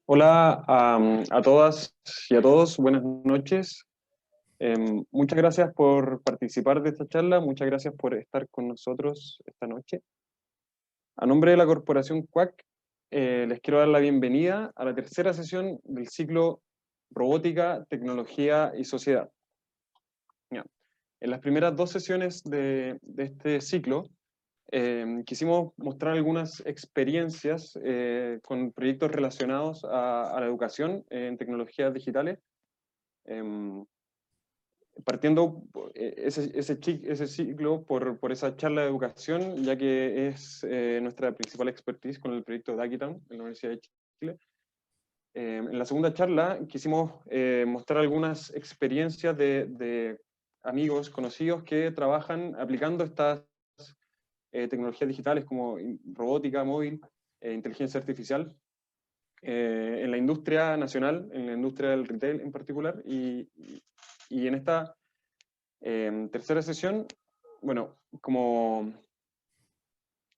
Hola a todas y a todos, buenas noches. Muchas gracias por participar de esta charla, muchas gracias por estar con nosotros esta noche. A nombre de la Corporación CUAC, les quiero dar la bienvenida a la tercera sesión del ciclo Robótica, Tecnología y Sociedad. Ya. En las primeras dos sesiones de este ciclo, quisimos mostrar algunas experiencias con proyectos relacionados a la educación en tecnologías digitales. Partiendo ese ciclo por esa charla de educación, ya que es nuestra principal expertise con el proyecto Dakitan en la Universidad de Chile. En la segunda charla quisimos mostrar algunas experiencias de amigos, conocidos que trabajan aplicando estas tecnologías digitales como robótica móvil, inteligencia artificial, en la industria nacional, en la industria del retail en particular, y en esta tercera sesión, bueno, como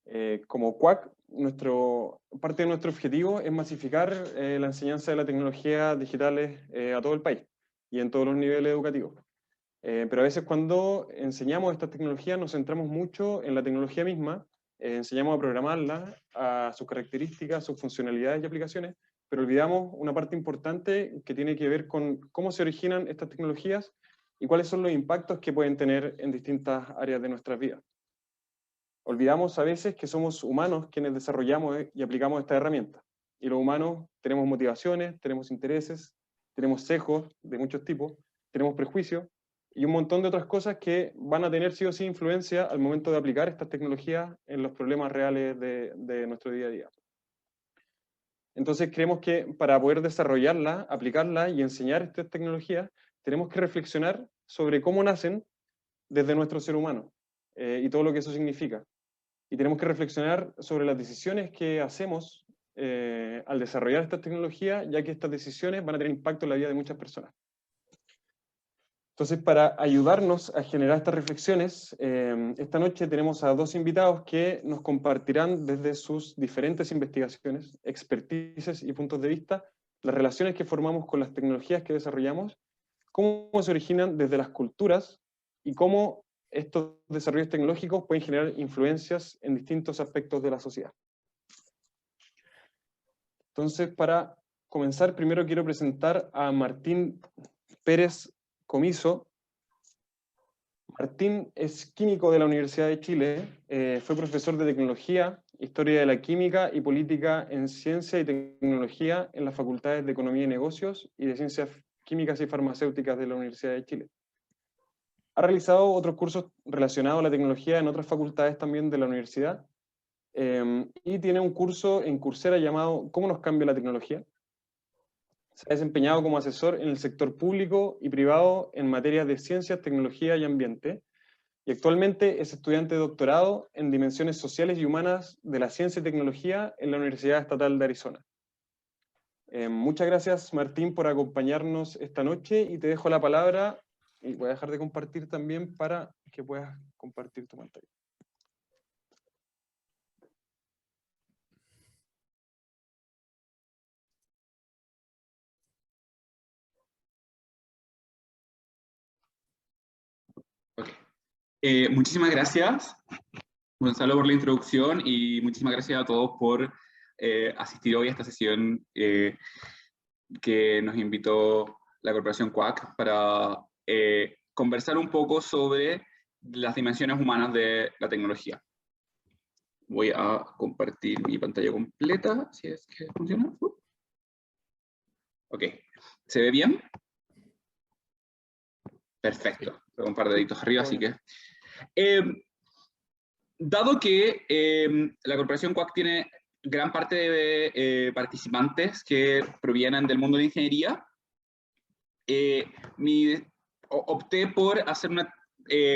CUAC, parte de nuestro objetivo es masificar la enseñanza de las tecnologías digitales a todo el país y en todos los niveles educativos. Pero a veces cuando enseñamos estas tecnologías nos centramos mucho en la tecnología misma, enseñamos a programarla, a sus características, sus funcionalidades y aplicaciones, pero olvidamos una parte importante que tiene que ver con cómo se originan estas tecnologías y cuáles son los impactos que pueden tener en distintas áreas de nuestras vidas. Olvidamos a veces que somos humanos quienes desarrollamos y aplicamos estas herramientas. Y los humanos tenemos motivaciones, tenemos intereses, tenemos sesgos de muchos tipos, tenemos prejuicios y un montón de otras cosas que van a tener sí o sí influencia al momento de aplicar estas tecnologías en los problemas reales de nuestro día a día. Entonces creemos que para poder desarrollarla, aplicarla y enseñar estas tecnologías, tenemos que reflexionar sobre cómo nacen desde nuestro ser humano y todo lo que eso significa. Y tenemos que reflexionar sobre las decisiones que hacemos al desarrollar esta tecnología, ya que estas decisiones van a tener impacto en la vida de muchas personas. Entonces, para ayudarnos a generar estas reflexiones, esta noche tenemos a dos invitados que nos compartirán desde sus diferentes investigaciones, expertices y puntos de vista, las relaciones que formamos con las tecnologías que desarrollamos, cómo se originan desde las culturas y cómo estos desarrollos tecnológicos pueden generar influencias en distintos aspectos de la sociedad. Entonces, para comenzar, primero quiero presentar a Martín Pérez Comiso. Martín es químico de la Universidad de Chile, fue profesor de tecnología, historia de la química y política en ciencia y tecnología en las facultades de economía y negocios y de ciencias químicas y farmacéuticas de la Universidad de Chile. Ha realizado otros cursos relacionados a la tecnología en otras facultades también de la universidad, y tiene un curso en Coursera llamado ¿Cómo nos cambia la tecnología? Se ha desempeñado como asesor en el sector público y privado en materias de ciencias, tecnología y ambiente, y actualmente es estudiante de doctorado en dimensiones sociales y humanas de la ciencia y tecnología en la Universidad Estatal de Arizona. Muchas gracias, Martín, por acompañarnos esta noche, y te dejo la palabra, y voy a dejar de compartir también para que puedas compartir tu pantalla. Okay. Muchísimas gracias, Gonzalo, por la introducción, y muchísimas gracias a todos por asistir hoy a esta sesión que nos invitó la Corporación CUAC para conversar un poco sobre las dimensiones humanas de la tecnología. Voy a compartir mi pantalla completa, si es que funciona. Ok, ¿se ve bien? Perfecto, tengo un par de deditos arriba, así que... dado que la Corporación CUAC tiene gran parte de participantes que provienen del mundo de la ingeniería, opté por hacer una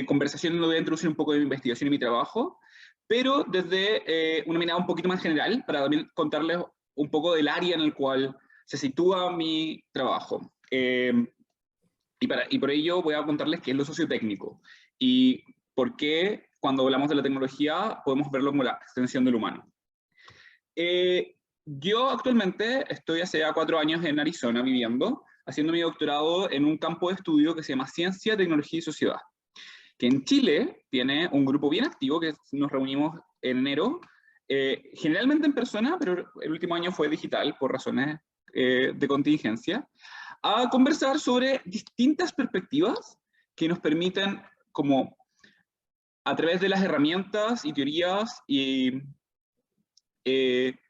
conversación donde voy a introducir un poco de mi investigación y mi trabajo, pero desde una mirada un poquito más general, para también contarles un poco del área en el cual se sitúa mi trabajo. Y por ello voy a contarles qué es lo sociotécnico y por qué cuando hablamos de la tecnología podemos verlo como la extensión del humano. yo actualmente estoy hace ya 4 años en Arizona viviendo, haciendo mi doctorado en un campo de estudio que se llama Ciencia, Tecnología y Sociedad, que en Chile tiene un grupo bien activo que nos reunimos en enero, generalmente en persona, pero el último año fue digital por razones de contingencia, a conversar sobre distintas perspectivas que nos permiten, como a través de las herramientas y teorías y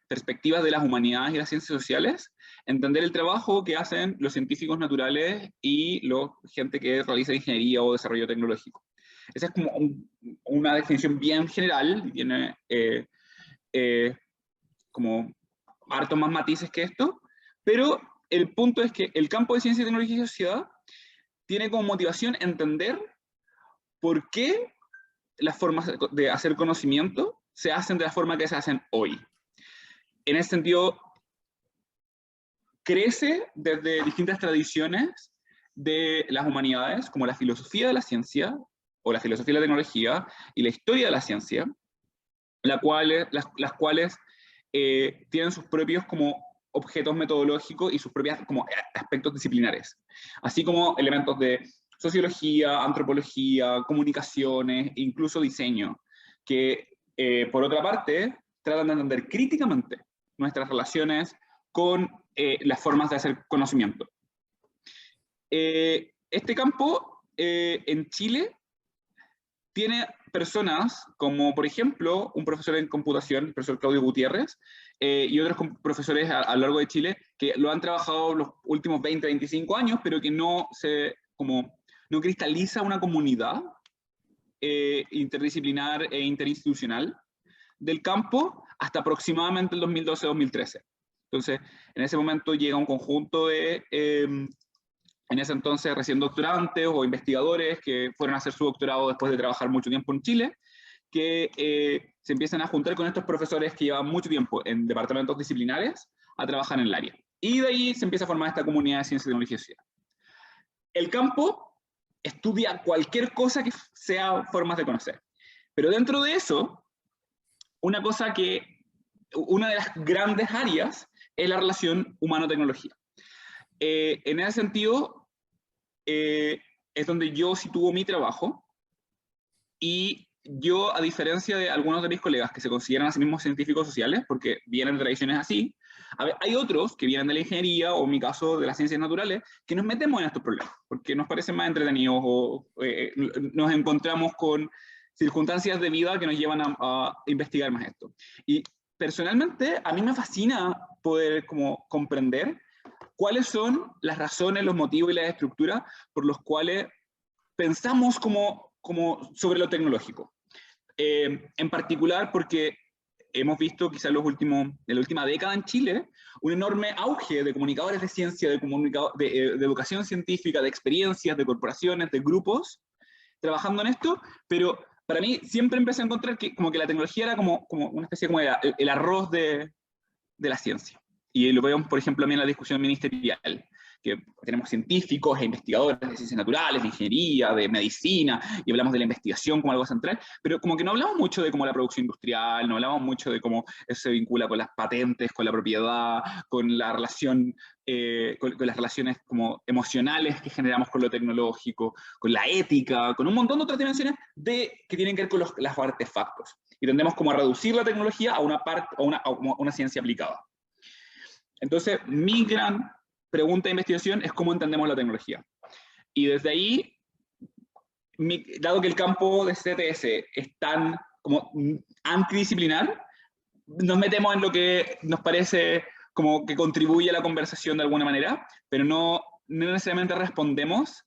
perspectivas de las humanidades y las ciencias sociales, entender el trabajo que hacen los científicos naturales y la gente que realiza ingeniería o desarrollo tecnológico. Esa es como una definición bien general, y tiene como harto más matices que esto, pero el punto es que el campo de ciencia, tecnología y sociedad tiene como motivación entender por qué las formas de hacer conocimiento se hacen de la forma que se hacen hoy. En ese sentido, crece desde distintas tradiciones de las humanidades, como la filosofía de la ciencia, o la filosofía de la tecnología, y la historia de la ciencia, las cuales tienen sus propios como objetos metodológicos y sus propios como aspectos disciplinares, así como elementos de sociología, antropología, comunicaciones, incluso diseño, que por otra parte tratan de entender críticamente nuestras relaciones con las formas de hacer conocimiento. Este campo en Chile tiene personas como, por ejemplo, un profesor en computación, el profesor Claudio Gutiérrez, y otros profesores a lo largo de Chile que lo han trabajado los últimos 20, 25 años, pero que no cristaliza una comunidad interdisciplinar e interinstitucional del campo hasta aproximadamente el 2012-2013. Entonces, en ese momento llega un conjunto de, en ese entonces, recién doctorantes o investigadores que fueron a hacer su doctorado después de trabajar mucho tiempo en Chile, que se empiezan a juntar con estos profesores que llevan mucho tiempo en departamentos disciplinares a trabajar en el área. Y de ahí se empieza a formar esta comunidad de ciencia, tecnología y sociedad. El campo estudia cualquier cosa que sea formas de conocer. Pero dentro de eso, una de las grandes áreas es la relación humano-tecnología. En ese sentido, es donde yo sitúo mi trabajo, y yo, a diferencia de algunos de mis colegas que se consideran a sí mismos científicos sociales, porque vienen de tradiciones así, hay otros que vienen de la ingeniería, o en mi caso de las ciencias naturales, que nos metemos en estos problemas, porque nos parecen más entretenidos, o nos encontramos con circunstancias de vida que nos llevan a investigar más esto. Y personalmente, a mí me fascina poder como comprender cuáles son las razones, los motivos y las estructuras por los cuales pensamos como sobre lo tecnológico. En particular porque hemos visto quizás en la última década en Chile un enorme auge de comunicadores de ciencia, de educación científica, de experiencias, de corporaciones, de grupos trabajando en esto, pero para mí siempre empecé a encontrar que como que la tecnología era como una especie como el arroz de la ciencia. Y lo vemos, por ejemplo, también en la discusión ministerial, que tenemos científicos e investigadores de ciencias naturales, de ingeniería, de medicina, y hablamos de la investigación como algo central, pero como que no hablamos mucho de cómo la producción industrial, no hablamos mucho de cómo eso se vincula con las patentes, con la propiedad, con la relación, con las relaciones como emocionales que generamos con lo tecnológico, con la ética, con un montón de otras dimensiones que tienen que ver con los artefactos. Y tendemos como a reducir la tecnología a una ciencia aplicada. Entonces, mi gran pregunta de investigación es cómo entendemos la tecnología. Y desde ahí, dado que el campo de CTS es tan como antidisciplinar, nos metemos en lo que nos parece como que contribuye a la conversación de alguna manera, pero no necesariamente respondemos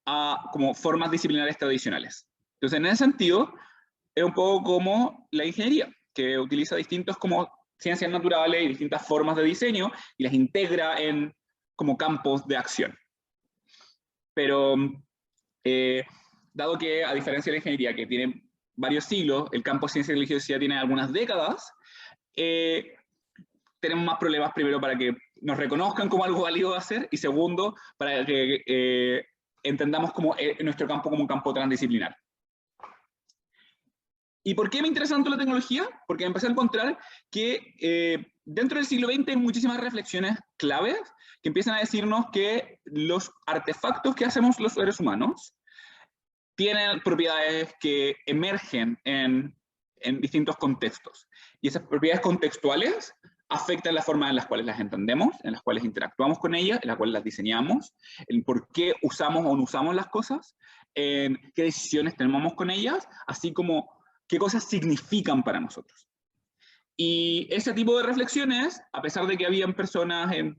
a como formas disciplinares tradicionales. Entonces, en ese sentido, es un poco como la ingeniería, que utiliza distintos como ciencias naturales y distintas formas de diseño y las integra en como campos de acción. Pero dado que, a diferencia de la ingeniería, que tiene varios siglos, el campo de ciencia y religiosidad tiene algunas décadas, tenemos más problemas, primero, para que nos reconozcan como algo válido de hacer, y segundo, para que entendamos como nuestro campo como un campo transdisciplinar. ¿Y por qué me interesa tanto la tecnología? Porque empecé a encontrar que dentro del siglo XX hay muchísimas reflexiones claves que empiezan a decirnos que los artefactos que hacemos los seres humanos tienen propiedades que emergen en distintos contextos. Y esas propiedades contextuales afectan la forma en las cuales las entendemos, en las cuales interactuamos con ellas, en las cuales las diseñamos, en por qué usamos o no usamos las cosas, en qué decisiones tomamos con ellas, así como qué cosas significan para nosotros. Y ese tipo de reflexiones, a pesar de que habían personas en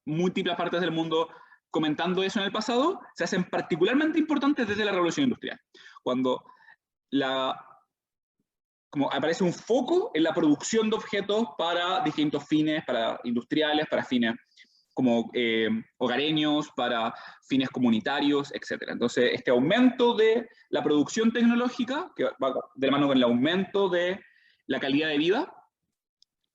múltiples partes del mundo comentando eso en el pasado, se hacen particularmente importantes desde la Revolución Industrial, cuando como aparece un foco en la producción de objetos para distintos fines, para industriales, para fines como hogareños, para fines comunitarios, etc. Entonces, este aumento de la producción tecnológica, que va de la mano con el aumento de la calidad de vida,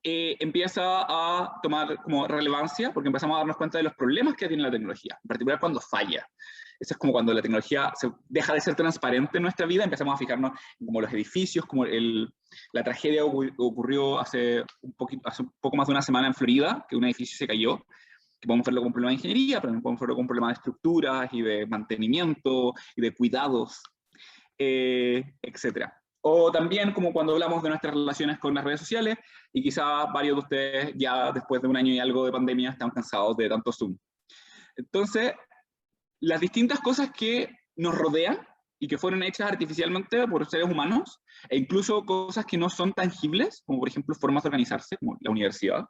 empieza a tomar como relevancia, porque empezamos a darnos cuenta de los problemas que tiene la tecnología, en particular cuando falla. Eso es como cuando la tecnología deja de ser transparente en nuestra vida, empezamos a fijarnos en como los edificios, como la tragedia ocurrió hace un poco más de una semana en Florida, que un edificio se cayó, que podemos verlo como un problema de ingeniería, pero también podemos verlo como un problema de estructuras y de mantenimiento y de cuidados, etc. O también como cuando hablamos de nuestras relaciones con las redes sociales, y quizás varios de ustedes ya después de un año y algo de pandemia están cansados de tanto Zoom. Entonces, las distintas cosas que nos rodean y que fueron hechas artificialmente por seres humanos, e incluso cosas que no son tangibles, como por ejemplo formas de organizarse, como la universidad,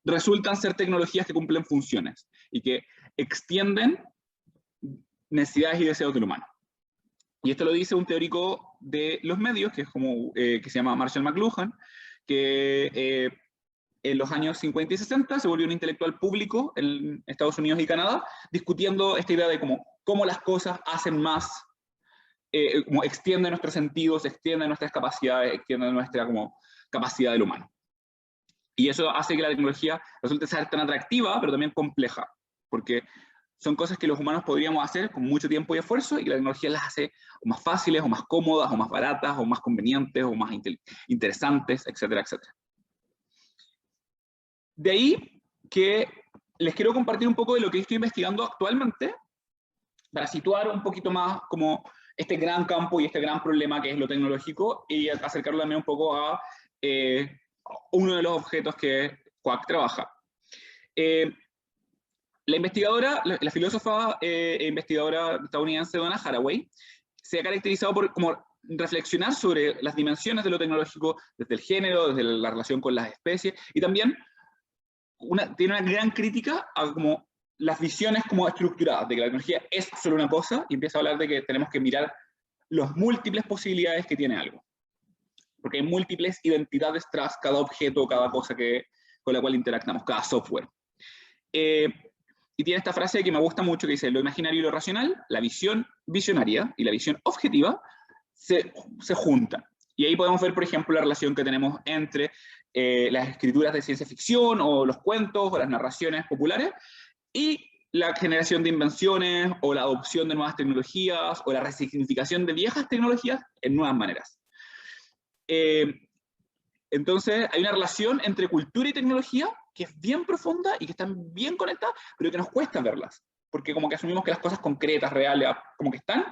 resultan ser tecnologías que cumplen funciones y que extienden necesidades y deseos del humano. Y esto lo dice un teórico de los medios, que se llama Marshall McLuhan, que en los años 50 y 60 se volvió un intelectual público en Estados Unidos y Canadá, discutiendo esta idea de cómo las cosas hacen más, como extienden nuestros sentidos, extienden nuestras capacidades, extienden nuestra capacidad del humano. Y eso hace que la tecnología resulte ser tan atractiva, pero también compleja, porque son cosas que los humanos podríamos hacer con mucho tiempo y esfuerzo, y la tecnología las hace o más fáciles, o más cómodas, o más baratas, o más convenientes, o más interesantes, etcétera, etcétera. De ahí que les quiero compartir un poco de lo que estoy investigando actualmente, para situar un poquito más como este gran campo y este gran problema que es lo tecnológico, y acercarlo también un poco a uno de los objetos que Quack trabaja. La investigadora, la filósofa e investigadora estadounidense Donna Haraway, se ha caracterizado por como reflexionar sobre las dimensiones de lo tecnológico desde el género, desde la relación con las especies, y también tiene una gran crítica a como las visiones como estructuradas, de que la tecnología es solo una cosa, y empieza a hablar de que tenemos que mirar las múltiples posibilidades que tiene algo. Porque hay múltiples identidades tras cada objeto, cada cosa con la cual interactuamos, cada software. Y tiene esta frase que me gusta mucho, que dice: lo imaginario y lo racional, la visión visionaria y la visión objetiva se juntan. Y ahí podemos ver, por ejemplo, la relación que tenemos entre las escrituras de ciencia ficción, o los cuentos, o las narraciones populares, y la generación de invenciones, o la adopción de nuevas tecnologías, o la resignificación de viejas tecnologías en nuevas maneras. Entonces, hay una relación entre cultura y tecnología que es bien profunda y que están bien conectadas, pero que nos cuesta verlas, porque como que asumimos que las cosas concretas, reales, como que están,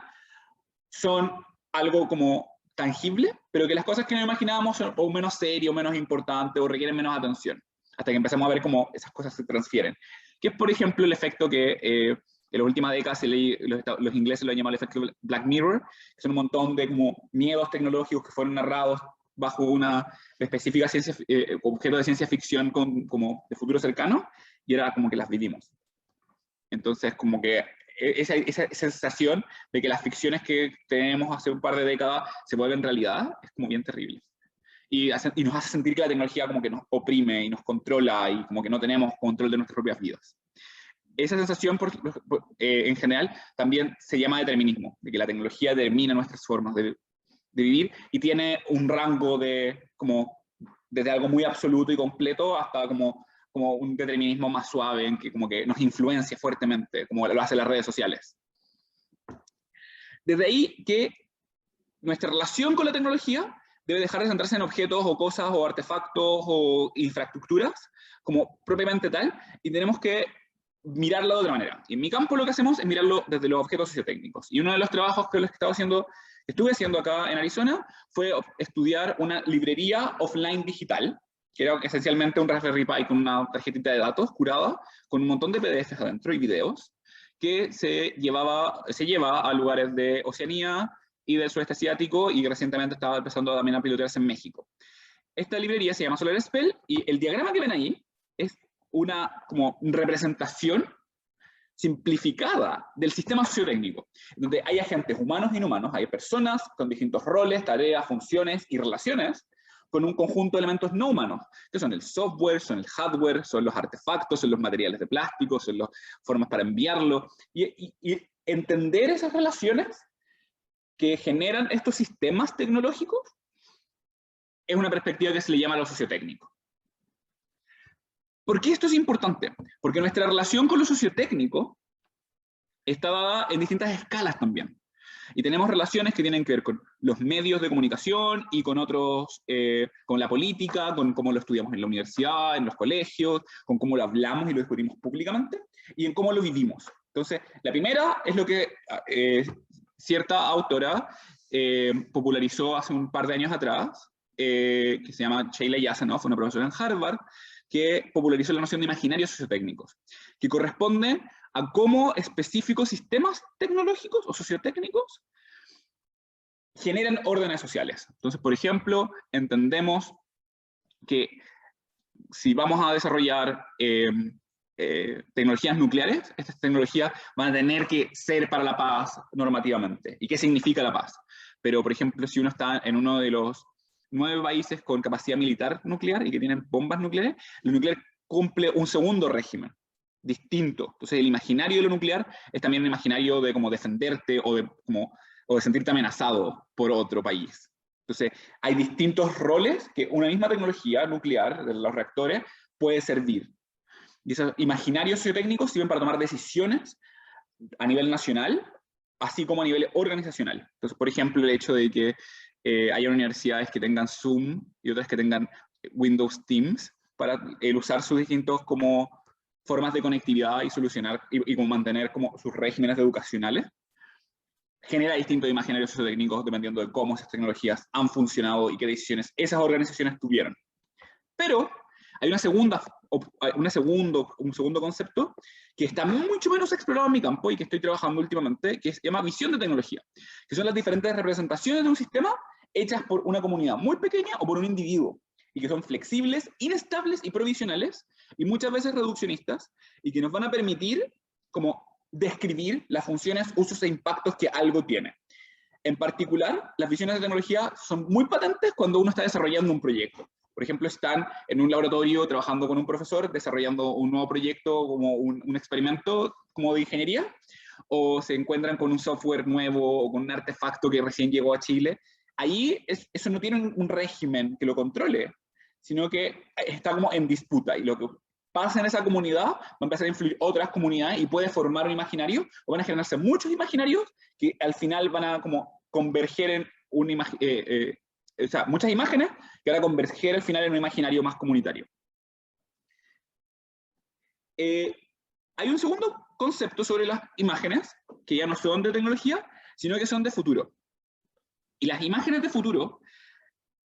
son algo como tangible, pero que las cosas que no imaginábamos son o menos serio, menos importante, o requieren menos atención, hasta que empezamos a ver cómo esas cosas se transfieren. Que es, por ejemplo, el efecto que en las últimas décadas los ingleses lo llaman el efecto Black Mirror, que son un montón de como miedos tecnológicos que fueron narrados bajo una específica objeto de ciencia ficción como de futuro cercano, y era como que las vivimos. Entonces, como que esa sensación de que las ficciones que tenemos hace un par de décadas se vuelven realidad, es como bien terrible. Y nos hace sentir que la tecnología como que nos oprime y nos controla, y como que no tenemos control de nuestras propias vidas. Esa sensación, en general, también se llama determinismo, de que la tecnología determina nuestras formas de vivir, y tiene un rango desde algo muy absoluto y completo hasta como un determinismo más suave, en que como que nos influencia fuertemente, como lo hacen las redes sociales. Desde ahí que nuestra relación con la tecnología debe dejar de centrarse en objetos o cosas o artefactos o infraestructuras como propiamente tal, y tenemos que mirarlo de otra manera. Y en mi campo lo que hacemos es mirarlo desde los objetos sociotécnicos. Y uno de los trabajos que estuve haciendo acá en Arizona fue estudiar una librería offline digital, que era esencialmente un Raspberry Pi con una tarjetita de datos curada, con un montón de PDFs adentro y videos, que se lleva a lugares de Oceanía y del sudeste asiático, y recientemente estaba empezando también a pilotearse en México. Esta librería se llama Solar Spell, y el diagrama que ven ahí es una como representación simplificada del sistema sociotécnico, donde hay agentes humanos e inhumanos, hay personas con distintos roles, tareas, funciones y relaciones, con un conjunto de elementos no humanos, que son el software, son el hardware, son los artefactos, son los materiales de plástico, son las formas para enviarlo, y entender esas relaciones que generan estos sistemas tecnológicos es una perspectiva que se le llama lo sociotécnico. ¿Por qué esto es importante? Porque nuestra relación con lo sociotécnico está dada en distintas escalas también. Y tenemos relaciones que tienen que ver con los medios de comunicación y con otros, con la política, con cómo lo estudiamos en la universidad, en los colegios, con cómo lo hablamos y lo discutimos públicamente, y en cómo lo vivimos. Entonces, la primera es lo que cierta autora popularizó hace un par de años atrás, que se llama Sheila Jasanoff, una profesora en Harvard, que popularizó la noción de imaginarios sociotécnicos, que corresponde a cómo específicos sistemas tecnológicos o sociotécnicos generan órdenes sociales. Entonces, por ejemplo, entendemos que si vamos a desarrollar tecnologías nucleares, estas tecnologías van a tener que ser para la paz normativamente. ¿Y qué significa la paz? Pero, por ejemplo, si uno está en uno de los 9 países con capacidad militar nuclear y que tienen bombas nucleares, lo nuclear cumple un segundo régimen distinto. Entonces, el imaginario de lo nuclear es también un imaginario de como defenderte o de sentirte amenazado por otro país. Entonces, hay distintos roles que una misma tecnología nuclear, de los reactores, puede servir. Y esos imaginarios sociotécnicos sirven para tomar decisiones a nivel nacional, así como a nivel organizacional. Entonces, por ejemplo, el hecho de que haya universidades que tengan Zoom y otras que tengan Windows Teams, para el usar sus distintos como formas de conectividad y solucionar y como mantener como sus regímenes educacionales, genera distintos imaginarios sociotécnicos dependiendo de cómo esas tecnologías han funcionado y qué decisiones esas organizaciones tuvieron. Pero hay un segundo concepto que está mucho menos explorado en mi campo y que estoy trabajando últimamente, que se llama visión de tecnología, que son las diferentes representaciones de un sistema hechas por una comunidad muy pequeña o por un individuo, y que son flexibles, inestables y provisionales, y muchas veces reduccionistas, y que nos van a permitir como describir las funciones, usos e impactos que algo tiene. En particular, las visiones de tecnología son muy patentes cuando uno está desarrollando un proyecto. Por ejemplo, están en un laboratorio trabajando con un profesor, desarrollando un nuevo proyecto, como un experimento como de ingeniería, o se encuentran con un software nuevo o con un artefacto que recién llegó a Chile. Ahí eso no tiene un régimen que lo controle, sino que está como en disputa, y lo que pasa en esa comunidad va a empezar a influir otras comunidades y puede formar un imaginario, o van a generarse muchos imaginarios que al final van a como converger en o sea, muchas imágenes que van a converger al final en un imaginario más comunitario. Hay un segundo concepto sobre las imágenes, que ya no son de tecnología, sino que son de futuro. Y las imágenes de futuro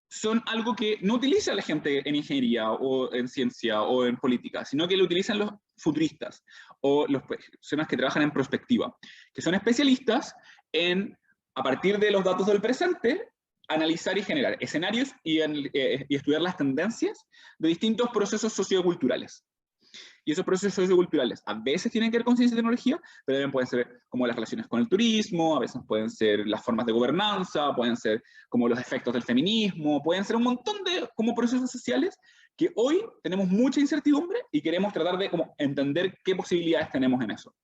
son algo que no utiliza la gente en ingeniería o en ciencia o en política, sino que lo utilizan los futuristas o las personas que trabajan en prospectiva, que son especialistas en, a partir de los datos del presente, analizar y generar escenarios y estudiar las tendencias de distintos procesos socioculturales. Y esos procesos socioculturales a veces tienen que ver con ciencia y tecnología, pero también pueden ser como las relaciones con el turismo, a veces pueden ser las formas de gobernanza, pueden ser como los efectos del feminismo, pueden ser un montón de como procesos sociales que hoy tenemos mucha incertidumbre y queremos tratar de como entender qué posibilidades tenemos en eso.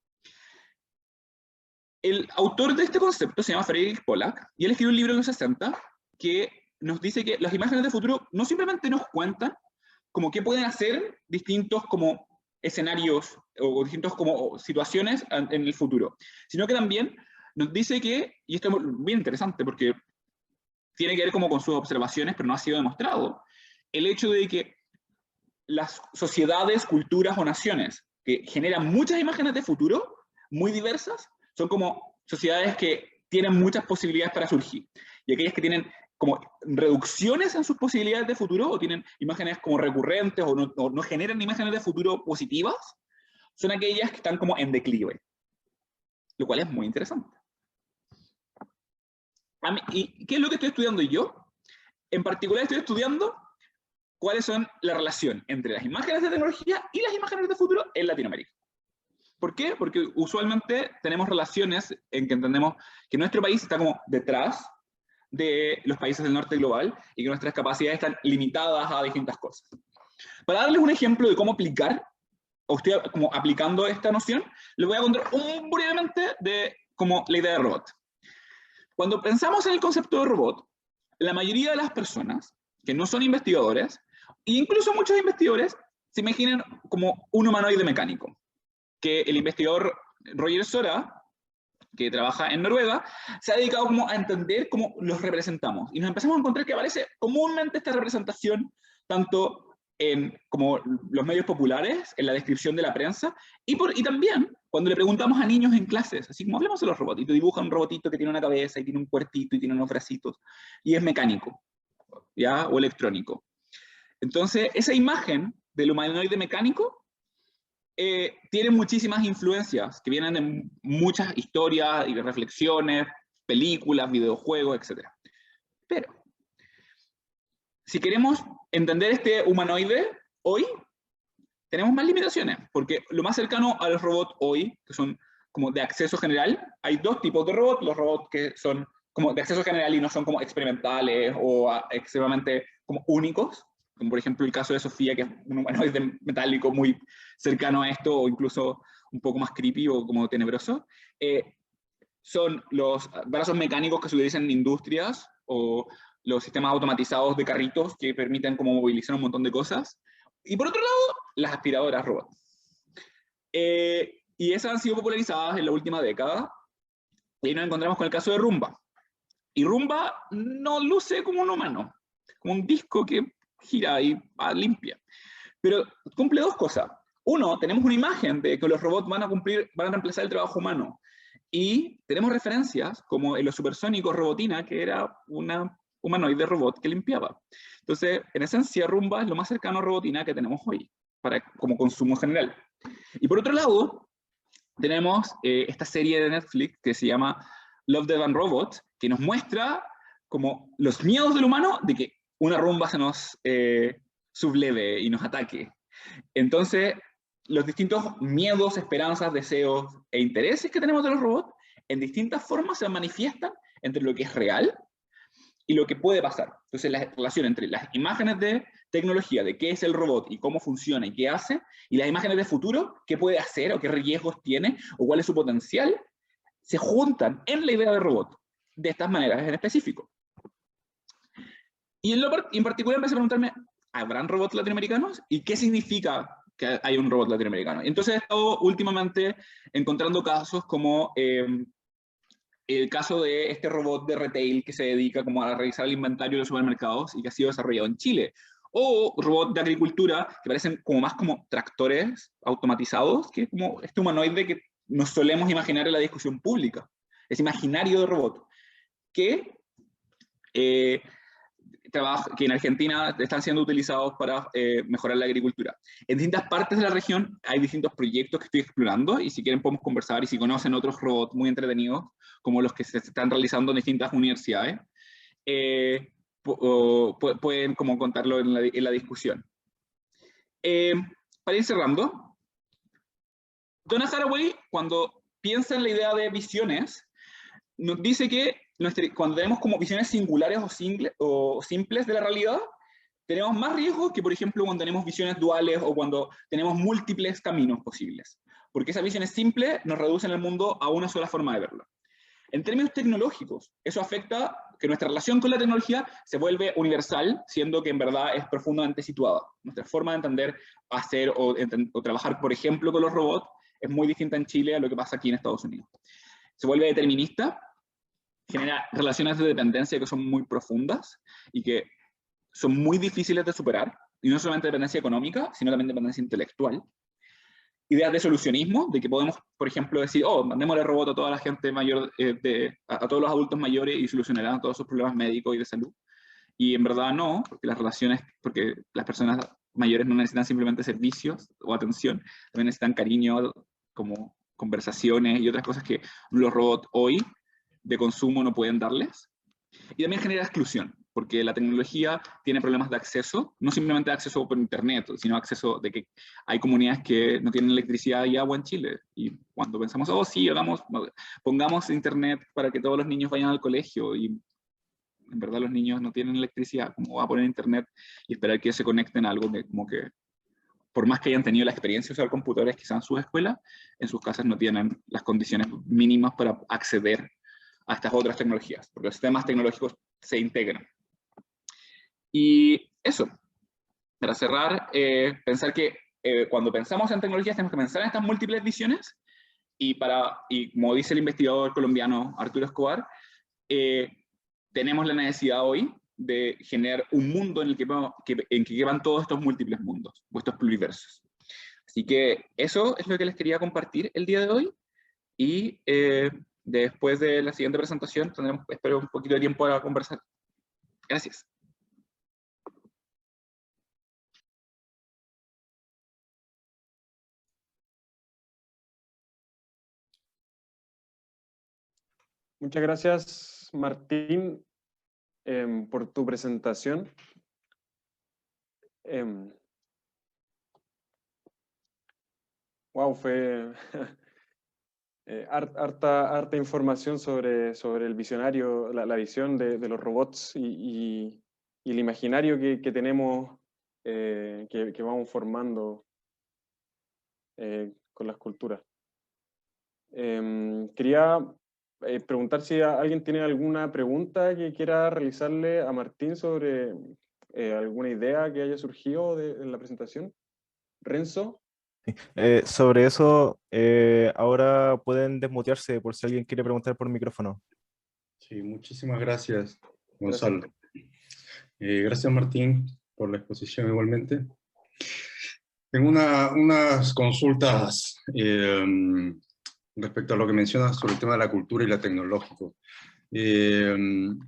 El autor de este concepto se llama Frederick Pollack, y él escribió un libro en los 60 que nos dice que las imágenes de futuro no simplemente nos cuentan como qué pueden hacer distintos como escenarios o distintos como situaciones en el futuro, sino que también nos dice que, y esto es bien interesante porque tiene que ver como con sus observaciones, pero no ha sido demostrado, el hecho de que las sociedades, culturas o naciones que generan muchas imágenes de futuro, muy diversas, son como sociedades que tienen muchas posibilidades para surgir. Y aquellas que tienen como reducciones en sus posibilidades de futuro, o tienen imágenes como recurrentes, o no generan imágenes de futuro positivas, son aquellas que están como en declive. Lo cual es muy interesante. ¿Y qué es lo que estoy estudiando yo? En particular estoy estudiando cuáles son la relación entre las imágenes de tecnología y las imágenes de futuro en Latinoamérica. ¿Por qué? Porque usualmente tenemos relaciones en que entendemos que nuestro país está como detrás de los países del norte global y que nuestras capacidades están limitadas a distintas cosas. Para darles un ejemplo de cómo aplicar, o estoy como aplicando esta noción, les voy a contar brevemente de como la idea de robot. Cuando pensamos en el concepto de robot, la mayoría de las personas que no son investigadores, e incluso muchos investigadores, se imaginan como un humanoide mecánico, que el investigador Roger Sora, que trabaja en Noruega, se ha dedicado como a entender cómo los representamos. Y nos empezamos a encontrar que aparece comúnmente esta representación, tanto en como los medios populares, en la descripción de la prensa, y también cuando le preguntamos a niños en clases, así como hablemos de los robots, y tú dibujas un robotito que tiene una cabeza, y tiene un cuerpito, y tiene unos bracitos, y es mecánico, ¿ya? O electrónico. Entonces, esa imagen del humanoide mecánico tiene muchísimas influencias que vienen de muchas historias y reflexiones, películas, videojuegos, etc. Pero, si queremos entender este humanoide hoy, tenemos más limitaciones, porque lo más cercano a los robots hoy, que son como de acceso general, hay dos tipos de robots, los robots que son como de acceso general y no son como experimentales o extremadamente como únicos, como por ejemplo el caso de Sofía, que es un humanoide metálico muy cercano a esto, o incluso un poco más creepy o como tenebroso. Son los brazos mecánicos que se utilizan en industrias, o los sistemas automatizados de carritos que permiten como movilizar un montón de cosas. Y por otro lado, las aspiradoras robots. Y esas han sido popularizadas en la última década, y nos encontramos con el caso de Roomba. Y Roomba no luce como un humano, como un disco que gira y limpia. Pero cumple dos cosas. Uno, tenemos una imagen de que los robots van a reemplazar el trabajo humano. Y tenemos referencias, como en los supersónicos Robotina, que era una humanoide robot que limpiaba. Entonces, en esencia, Roomba es lo más cercano a Robotina que tenemos hoy, como consumo general. Y por otro lado, tenemos esta serie de Netflix que se llama Love, Death and Robots, que nos muestra como los miedos del humano de que una Roomba se nos subleve y nos ataque. Entonces, los distintos miedos, esperanzas, deseos e intereses que tenemos de los robots, en distintas formas se manifiestan entre lo que es real y lo que puede pasar. Entonces, la relación entre las imágenes de tecnología, de qué es el robot y cómo funciona y qué hace, y las imágenes de futuro, qué puede hacer o qué riesgos tiene o cuál es su potencial, se juntan en la idea de robot de estas maneras en específico. Y en particular empecé a preguntarme, ¿habrán robots latinoamericanos? ¿Y qué significa que hay un robot latinoamericano? Entonces he estado últimamente encontrando casos como el caso de este robot de retail que se dedica como a revisar el inventario de los supermercados y que ha sido desarrollado en Chile. O robot de agricultura que parecen como más como tractores automatizados, que es como este humanoide que nos solemos imaginar en la discusión pública. Es imaginario de robot. Que en Argentina están siendo utilizados para mejorar la agricultura. En distintas partes de la región hay distintos proyectos que estoy explorando, y si quieren podemos conversar, y si conocen otros robots muy entretenidos, como los que se están realizando en distintas universidades, pueden como contarlo en la discusión. Para ir cerrando, Donna Haraway, cuando piensa en la idea de visiones, nos dice que cuando tenemos como visiones singulares o simples de la realidad, tenemos más riesgos que, por ejemplo, cuando tenemos visiones duales o cuando tenemos múltiples caminos posibles. Porque esas visiones simples nos reducen el mundo a una sola forma de verlo. En términos tecnológicos, eso afecta que nuestra relación con la tecnología se vuelve universal, siendo que en verdad es profundamente situada. Nuestra forma de entender, hacer o trabajar, por ejemplo, con los robots es muy distinta en Chile a lo que pasa aquí en Estados Unidos. Se vuelve determinista, genera relaciones de dependencia que son muy profundas y que son muy difíciles de superar, y no solamente dependencia económica, sino también dependencia intelectual. Ideas de solucionismo, de que podemos, por ejemplo, decir, oh, mandémosle robot a toda la gente mayor, a todos los adultos mayores y solucionarán todos sus problemas médicos y de salud. Y en verdad no, porque las personas mayores no necesitan simplemente servicios o atención, también necesitan cariño, como conversaciones y otras cosas que los robots hoy de consumo no pueden darles. Y también genera exclusión, porque la tecnología tiene problemas de acceso, no simplemente de acceso por internet, sino acceso de que hay comunidades que no tienen electricidad y agua en Chile. Y cuando pensamos, oh sí, pongamos internet para que todos los niños vayan al colegio, y en verdad los niños no tienen electricidad, ¿cómo va a poner internet y esperar que se conecten a algo que como que, por más que hayan tenido la experiencia de usar computadores quizás en sus escuelas, en sus casas no tienen las condiciones mínimas para acceder a estas otras tecnologías, porque los sistemas tecnológicos se integran. Y eso, para cerrar, pensar que cuando pensamos en tecnologías tenemos que pensar en estas múltiples visiones, y como dice el investigador colombiano Arturo Escobar, tenemos la necesidad hoy de generar un mundo en el que quepan todos estos múltiples mundos, o estos pluriversos. Así que eso es lo que les quería compartir el día de hoy, y después de la siguiente presentación tendremos, espero, un poquito de tiempo para conversar. Gracias. Muchas gracias, Martín, por tu presentación. Wow, fue harta información sobre el visionario, la visión de los robots y el imaginario que tenemos, que vamos formando con las culturas. Quería preguntar si alguien tiene alguna pregunta que quiera realizarle a Martín sobre alguna idea que haya surgido en la presentación. Renzo. Sobre eso, ahora pueden desmutearse por si alguien quiere preguntar por micrófono. Sí, muchísimas gracias, Gonzalo. Gracias. Gracias, Martín, por la exposición igualmente. Tengo unas consultas respecto a lo que mencionas sobre el tema de la cultura y la tecnológico. Bien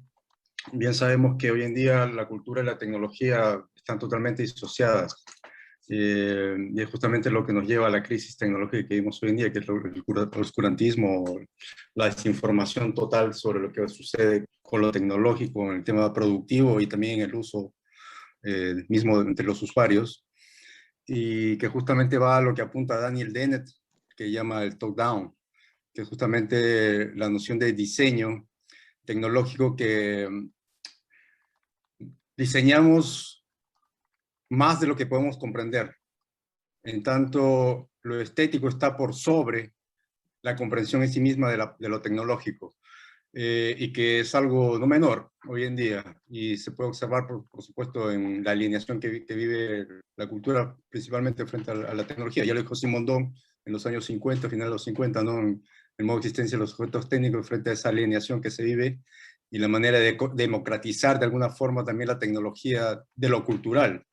sabemos que hoy en día la cultura y la tecnología están totalmente disociadas. Y es justamente lo que nos lleva a la crisis tecnológica que vivimos hoy en día, que es el oscurantismo, la desinformación total sobre lo que sucede con lo tecnológico, en el tema productivo y también en el uso mismo entre los usuarios, y que justamente va a lo que apunta Daniel Dennett, que llama el top-down, que es justamente la noción de diseño tecnológico, que diseñamos más de lo que podemos comprender. En tanto, lo estético está por sobre la comprensión en sí misma de lo tecnológico, y que es algo no menor hoy en día, y se puede observar, por supuesto, en la alineación que vive la cultura, principalmente frente a la tecnología. Ya lo dijo Simondon en los años 50, finales de los 50, ¿no? En el modo de existencia de los sujetos técnicos frente a esa alineación que se vive, y la manera de democratizar de alguna forma también la tecnología de lo cultural,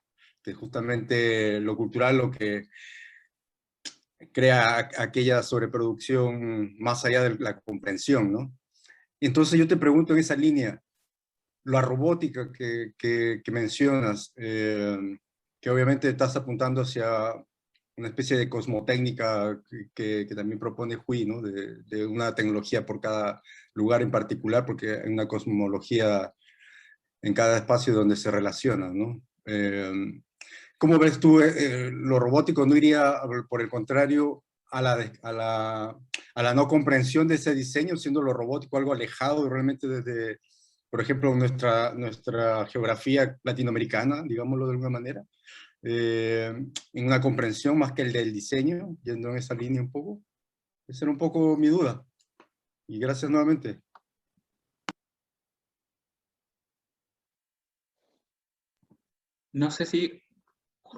que justamente lo cultural lo que crea aquella sobreproducción más allá de la comprensión, ¿no? Entonces yo te pregunto en esa línea, la robótica que mencionas, que obviamente estás apuntando hacia una especie de cosmotécnica que también propone Hui, ¿no? De una tecnología por cada lugar en particular, porque hay una cosmología en cada espacio donde se relaciona, ¿no? ¿Cómo ves tú lo robótico? ¿No iría, por el contrario, a la no comprensión de ese diseño, siendo lo robótico algo alejado realmente desde, por ejemplo, nuestra geografía latinoamericana, digámoslo de alguna manera, en una comprensión más que el del diseño, yendo en esa línea un poco? Esa era un poco mi duda. Y gracias nuevamente. No sé si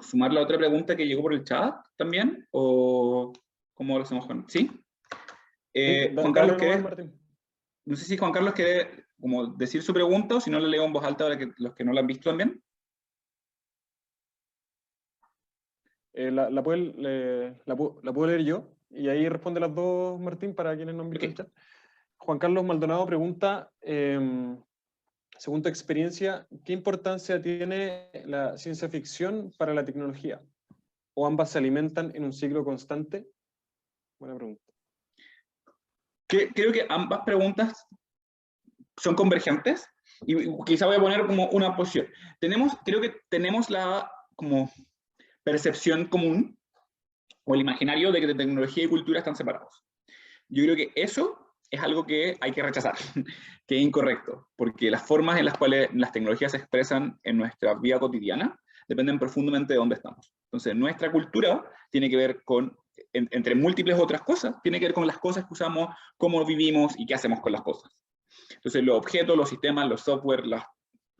sumar la otra pregunta que llegó por el chat también, o cómo lo hacemos, Juan. ¿Sí? Sí, Juan dale Carlos, nomás, ¿qué? Martín. no sé si Juan Carlos quiere como decir su pregunta, o si no le leo en voz alta para que los que no la han visto también. La puedo leer yo, y ahí responde las dos, Martín, para quienes no han visto el chat. Juan Carlos Maldonado pregunta, según tu experiencia, ¿qué importancia tiene la ciencia ficción para la tecnología? ¿O ambas se alimentan en un ciclo constante? Buena pregunta. Creo que ambas preguntas son convergentes, y quizá voy a poner como una posición. Creo que tenemos la como percepción común, o el imaginario de que tecnología y cultura están separados. Yo creo que eso es algo que hay que rechazar, que es incorrecto, porque las formas en las cuales las tecnologías se expresan en nuestra vida cotidiana dependen profundamente de dónde estamos. Entonces, nuestra cultura tiene que ver con, entre múltiples otras cosas, tiene que ver con las cosas que usamos, cómo vivimos y qué hacemos con las cosas. Entonces, los objetos, los sistemas, los software, las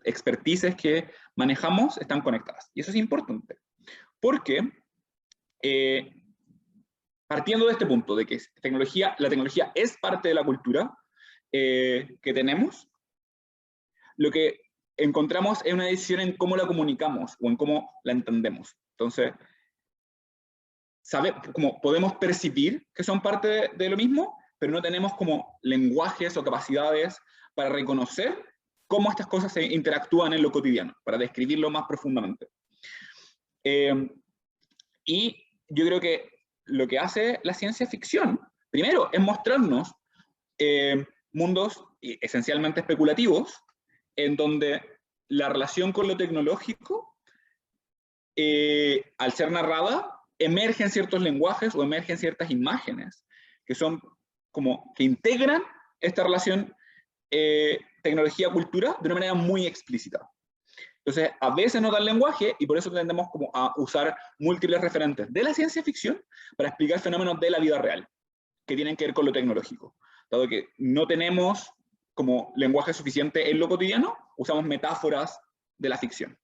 expertices que manejamos están conectadas. Y eso es importante, porque partiendo de este punto, de que la tecnología es parte de la cultura que tenemos, lo que encontramos es una decisión en cómo la comunicamos o en cómo la entendemos. Entonces, como podemos percibir que son parte de lo mismo, pero no tenemos como lenguajes o capacidades para reconocer cómo estas cosas se interactúan en lo cotidiano, para describirlo más profundamente. Y yo creo que lo que hace la ciencia ficción, primero, es mostrarnos mundos esencialmente especulativos, en donde la relación con lo tecnológico, al ser narrada, emergen ciertos lenguajes o emergen ciertas imágenes que son como que integran esta relación tecnología-cultura de una manera muy explícita. Entonces, a veces no da el lenguaje, y por eso tendemos como a usar múltiples referentes de la ciencia ficción para explicar fenómenos de la vida real, que tienen que ver con lo tecnológico. Dado que no tenemos como lenguaje suficiente en lo cotidiano, usamos metáforas de la ficción.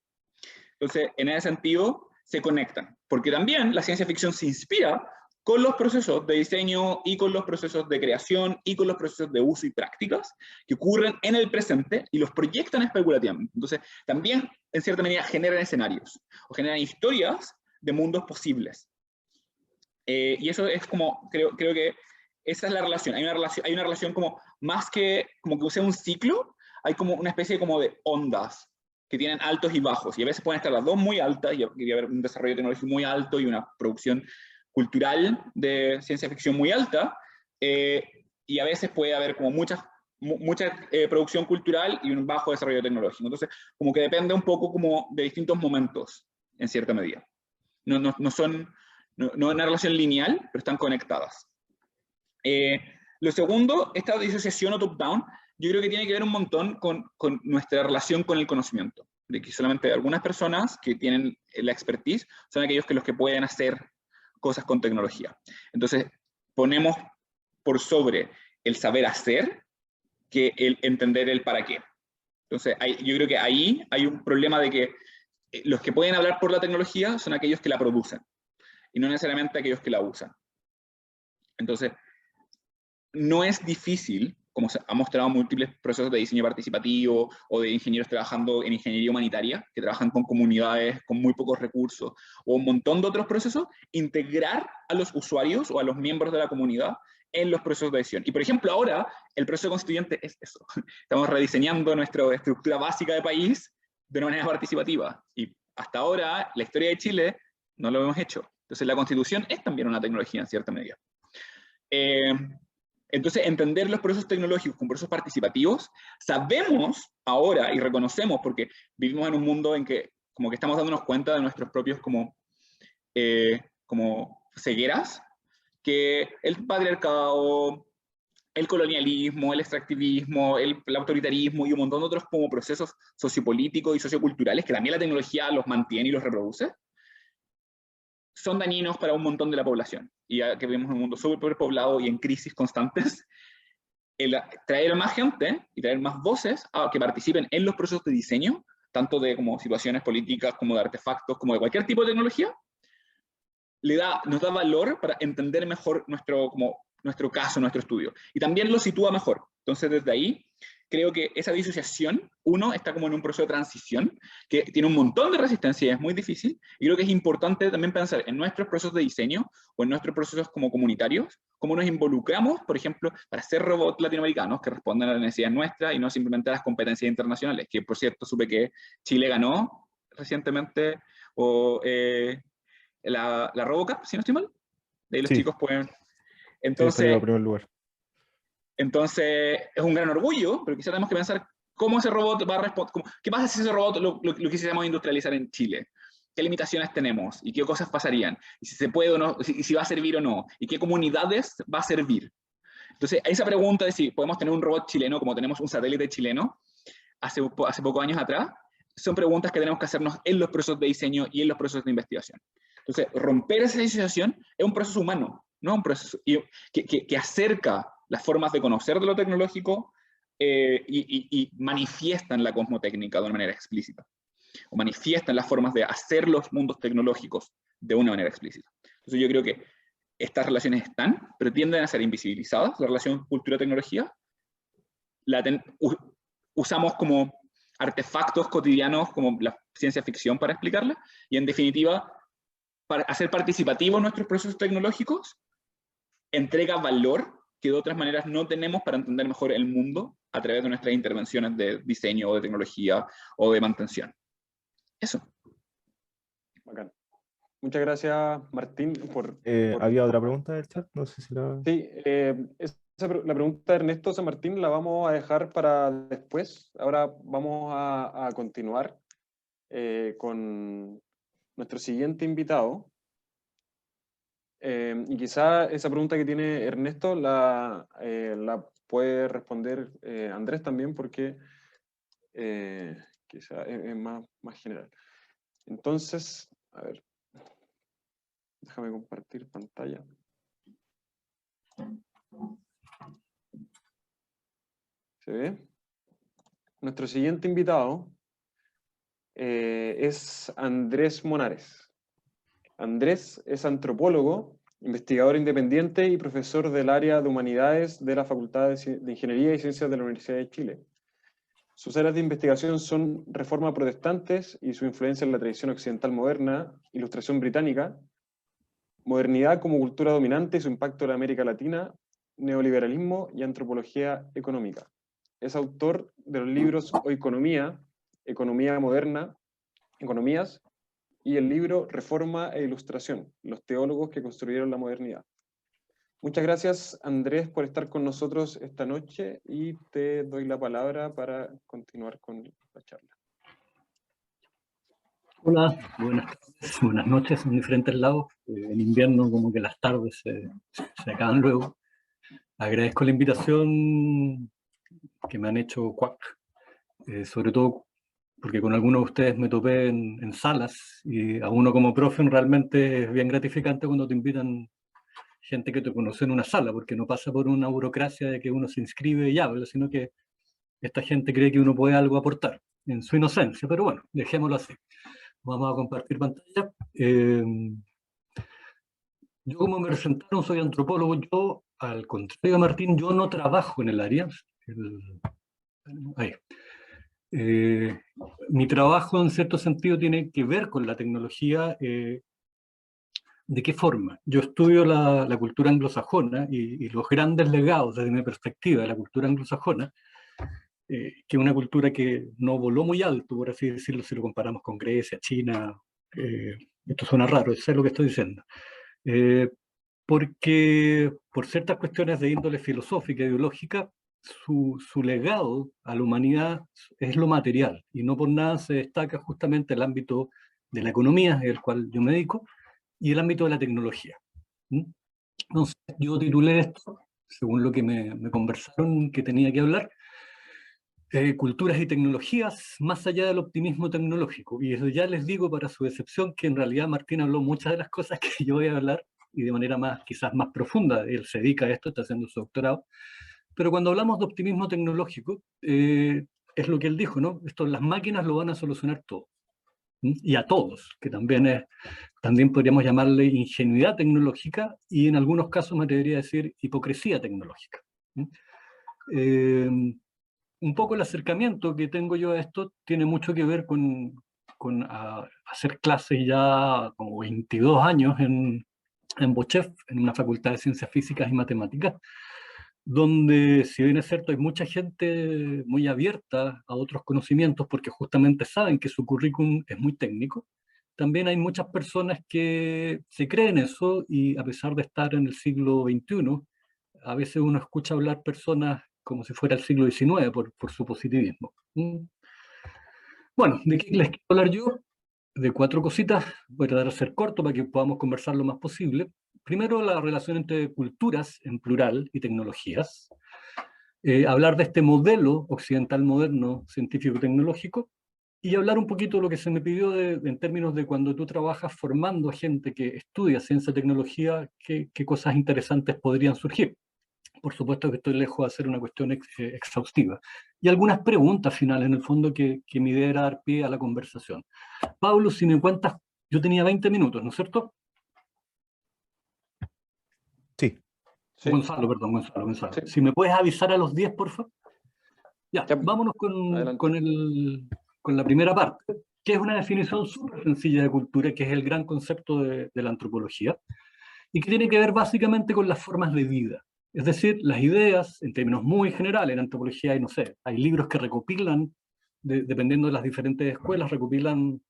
Entonces, en ese sentido, se conectan, porque también la ciencia ficción se inspira con los procesos de diseño y con los procesos de creación y con los procesos de uso y prácticas que ocurren en el presente y los proyectan especulativamente. Entonces, también, en cierta medida, generan escenarios o generan historias de mundos posibles. Y eso es como, creo que esa es la relación. Hay una relación como, más que como que use un ciclo, hay como una especie como de ondas que tienen altos y bajos, y a veces pueden estar las dos muy altas, y haber un desarrollo tecnológico muy alto y una producción cultural de ciencia ficción muy alta, y a veces puede haber como mucha producción cultural y un bajo desarrollo tecnológico. Entonces, como que depende un poco como de distintos momentos, en cierta medida. No es una relación lineal, pero están conectadas. Lo segundo, esta disociación o top-down, yo creo que tiene que ver un montón con nuestra relación con el conocimiento. De que solamente algunas personas que tienen la expertise son aquellos los que pueden hacer cosas con tecnología. Entonces, ponemos por sobre el saber hacer que el entender el para qué. Entonces, yo creo que ahí hay un problema de que los que pueden hablar por la tecnología son aquellos que la producen, y no necesariamente aquellos que la usan. Entonces, no es difícil, como se ha mostrado múltiples procesos de diseño participativo o de ingenieros trabajando en ingeniería humanitaria, que trabajan con comunidades con muy pocos recursos, o un montón de otros procesos, integrar a los usuarios o a los miembros de la comunidad en los procesos de decisión. Y por ejemplo, ahora el proceso constituyente es eso. Estamos rediseñando nuestra estructura básica de país de una manera participativa. Y hasta ahora, la historia de Chile, no lo hemos hecho. Entonces la Constitución es también una tecnología en cierta medida. Entonces, entender los procesos tecnológicos como procesos participativos, sabemos ahora y reconocemos, porque vivimos en un mundo en que como que estamos dándonos cuenta de nuestros propios como cegueras, que el patriarcado, el colonialismo, el extractivismo, el autoritarismo y un montón de otros como procesos sociopolíticos y socioculturales, que también la tecnología los mantiene y los reproduce, son dañinos para un montón de la población. Y ya que vivimos en un mundo superpoblado y en crisis constantes, traer más gente y traer más voces a que participen en los procesos de diseño, tanto de como situaciones políticas, como de artefactos, como de cualquier tipo de tecnología, nos da valor para entender mejor nuestro caso, nuestro estudio. Y también lo sitúa mejor, Entonces, desde ahí, creo que esa disociación, uno, está como en un proceso de transición, que tiene un montón de resistencia y es muy difícil, y creo que es importante también pensar en nuestros procesos de diseño, o en nuestros procesos como comunitarios, cómo nos involucramos, por ejemplo, para hacer robots latinoamericanos que respondan a las necesidades nuestras y no simplemente a las competencias internacionales, que por cierto supe que Chile ganó recientemente, o la RoboCup, si no estoy mal, de ahí los Sí, chicos pueden... sí, salió Entonces, a primer lugar. entonces, es un gran orgullo, pero quizá tenemos que pensar cómo ese robot va a responder, qué pasa si ese robot lo quisiéramos industrializar en Chile, qué limitaciones tenemos y qué cosas pasarían, y si se puede o no, y si va a servir o no, y qué comunidades va a servir. Entonces, esa pregunta de si podemos tener un robot chileno como tenemos un satélite chileno hace pocos años atrás, son preguntas que tenemos que hacernos en los procesos de diseño y en los procesos de investigación. Entonces, romper esa disociación es un proceso humano, no un proceso que acerca las formas de conocer de lo tecnológico y manifiestan la cosmotécnica de una manera explícita, o manifiestan las formas de hacer los mundos tecnológicos de una manera explícita. Entonces yo creo que estas relaciones están, pero tienden a ser invisibilizadas. La relación cultura-tecnología usamos como artefactos cotidianos como la ciencia ficción para explicarla, y en definitiva, para hacer participativos nuestros procesos tecnológicos, entrega valor que de otras maneras no tenemos para entender mejor el mundo a través de nuestras intervenciones de diseño o de tecnología o de mantención. Eso. Bacán. Muchas gracias, Martín, ¿Había otra pregunta del chat? No sé si la... Sí, la pregunta de Ernesto San Martín la vamos a dejar para después. Ahora vamos a continuar con nuestro siguiente invitado. Y quizá esa pregunta que tiene Ernesto la puede responder Andrés también, porque quizá es más general. Entonces, a ver, déjame compartir pantalla. ¿Se ve? Nuestro siguiente invitado es Andrés Monares. Andrés es antropólogo, investigador independiente y profesor del área de Humanidades de la Facultad de Ingeniería y Ciencias de la Universidad de Chile. Sus áreas de investigación son reforma protestantes y su influencia en la tradición occidental moderna, ilustración británica, modernidad como cultura dominante y su impacto en la América Latina, neoliberalismo y antropología económica. Es autor de los libros Oikonomía, Economía Moderna, Economías, y el libro Reforma e Ilustración, los teólogos que construyeron la modernidad. Muchas gracias, Andrés, por estar con nosotros esta noche, y te doy la palabra para continuar con la charla. Hola, buenas noches en diferentes lados. En invierno como que las tardes se acaban luego. Agradezco la invitación que me han hecho CUAC, sobre todo porque con algunos de ustedes me topé en salas, y a uno como profe realmente es bien gratificante cuando te invitan gente que te conoce en una sala, porque no pasa por una burocracia de que uno se inscribe y habla, sino que esta gente cree que uno puede algo aportar, en su inocencia, pero bueno, dejémoslo así. Vamos a compartir pantalla. Yo, como me presentaron, soy antropólogo. Yo, al contrario de Martín, yo no trabajo en el área. Mi trabajo, en cierto sentido, tiene que ver con la tecnología. ¿De qué forma? Yo estudio la cultura anglosajona y los grandes legados, desde mi perspectiva, de la cultura anglosajona, que es una cultura que no voló muy alto, por así decirlo, si lo comparamos con Grecia, China. Esto suena raro, sé lo que estoy diciendo. Porque por ciertas cuestiones de índole filosófica e ideológica, su legado a la humanidad es lo material, y no por nada se destaca justamente el ámbito de la economía, el cual yo me dedico, y el ámbito de la tecnología. Entonces, yo titulé esto, según lo que me conversaron que tenía que hablar, culturas y tecnologías más allá del optimismo tecnológico. Y eso ya les digo, para su decepción, que en realidad Martín habló muchas de las cosas que yo voy a hablar, y de manera quizás más profunda. Él se dedica a esto, está haciendo su doctorado. Pero cuando hablamos de optimismo tecnológico, es lo que él dijo, ¿no? Las máquinas lo van a solucionar todo. Y a todos, que también podríamos llamarle ingenuidad tecnológica, y en algunos casos me atrevería a decir hipocresía tecnológica. Un poco el acercamiento que tengo yo a esto tiene mucho que ver con hacer clases ya como 22 años en Bochef, en una facultad de Ciencias Físicas y Matemáticas, donde, si bien es cierto, hay mucha gente muy abierta a otros conocimientos porque justamente saben que su currículum es muy técnico, también hay muchas personas que se creen eso y, a pesar de estar en el siglo XXI, a veces uno escucha hablar personas como si fuera el siglo XIX por su positivismo. Bueno, ¿de qué les quiero hablar yo? De 4 cositas. Voy a tratar de ser corto para que podamos conversar lo más posible. Primero, la relación entre culturas en plural y tecnologías. Hablar de este modelo occidental moderno científico-tecnológico, y hablar un poquito de lo que se me pidió en términos de cuando tú trabajas formando a gente que estudia ciencia y tecnología, qué cosas interesantes podrían surgir. Por supuesto que estoy lejos de hacer una cuestión exhaustiva. Y algunas preguntas finales, en el fondo, que mi idea era dar pie a la conversación. Pablo, si me cuentas, yo tenía 20 minutos, ¿no es cierto? Sí. Sí. Gonzalo, perdón, Gonzalo. Sí. Si me puedes avisar a los 10, por favor. Ya, Ya, vámonos con la primera parte, que es una definición súper sencilla de cultura, que es el gran concepto de la antropología, y que tiene que ver básicamente con las formas de vida. Es decir, las ideas, en términos muy generales, en antropología hay, no sé, hay libros que recopilan, dependiendo de las diferentes escuelas, recopilan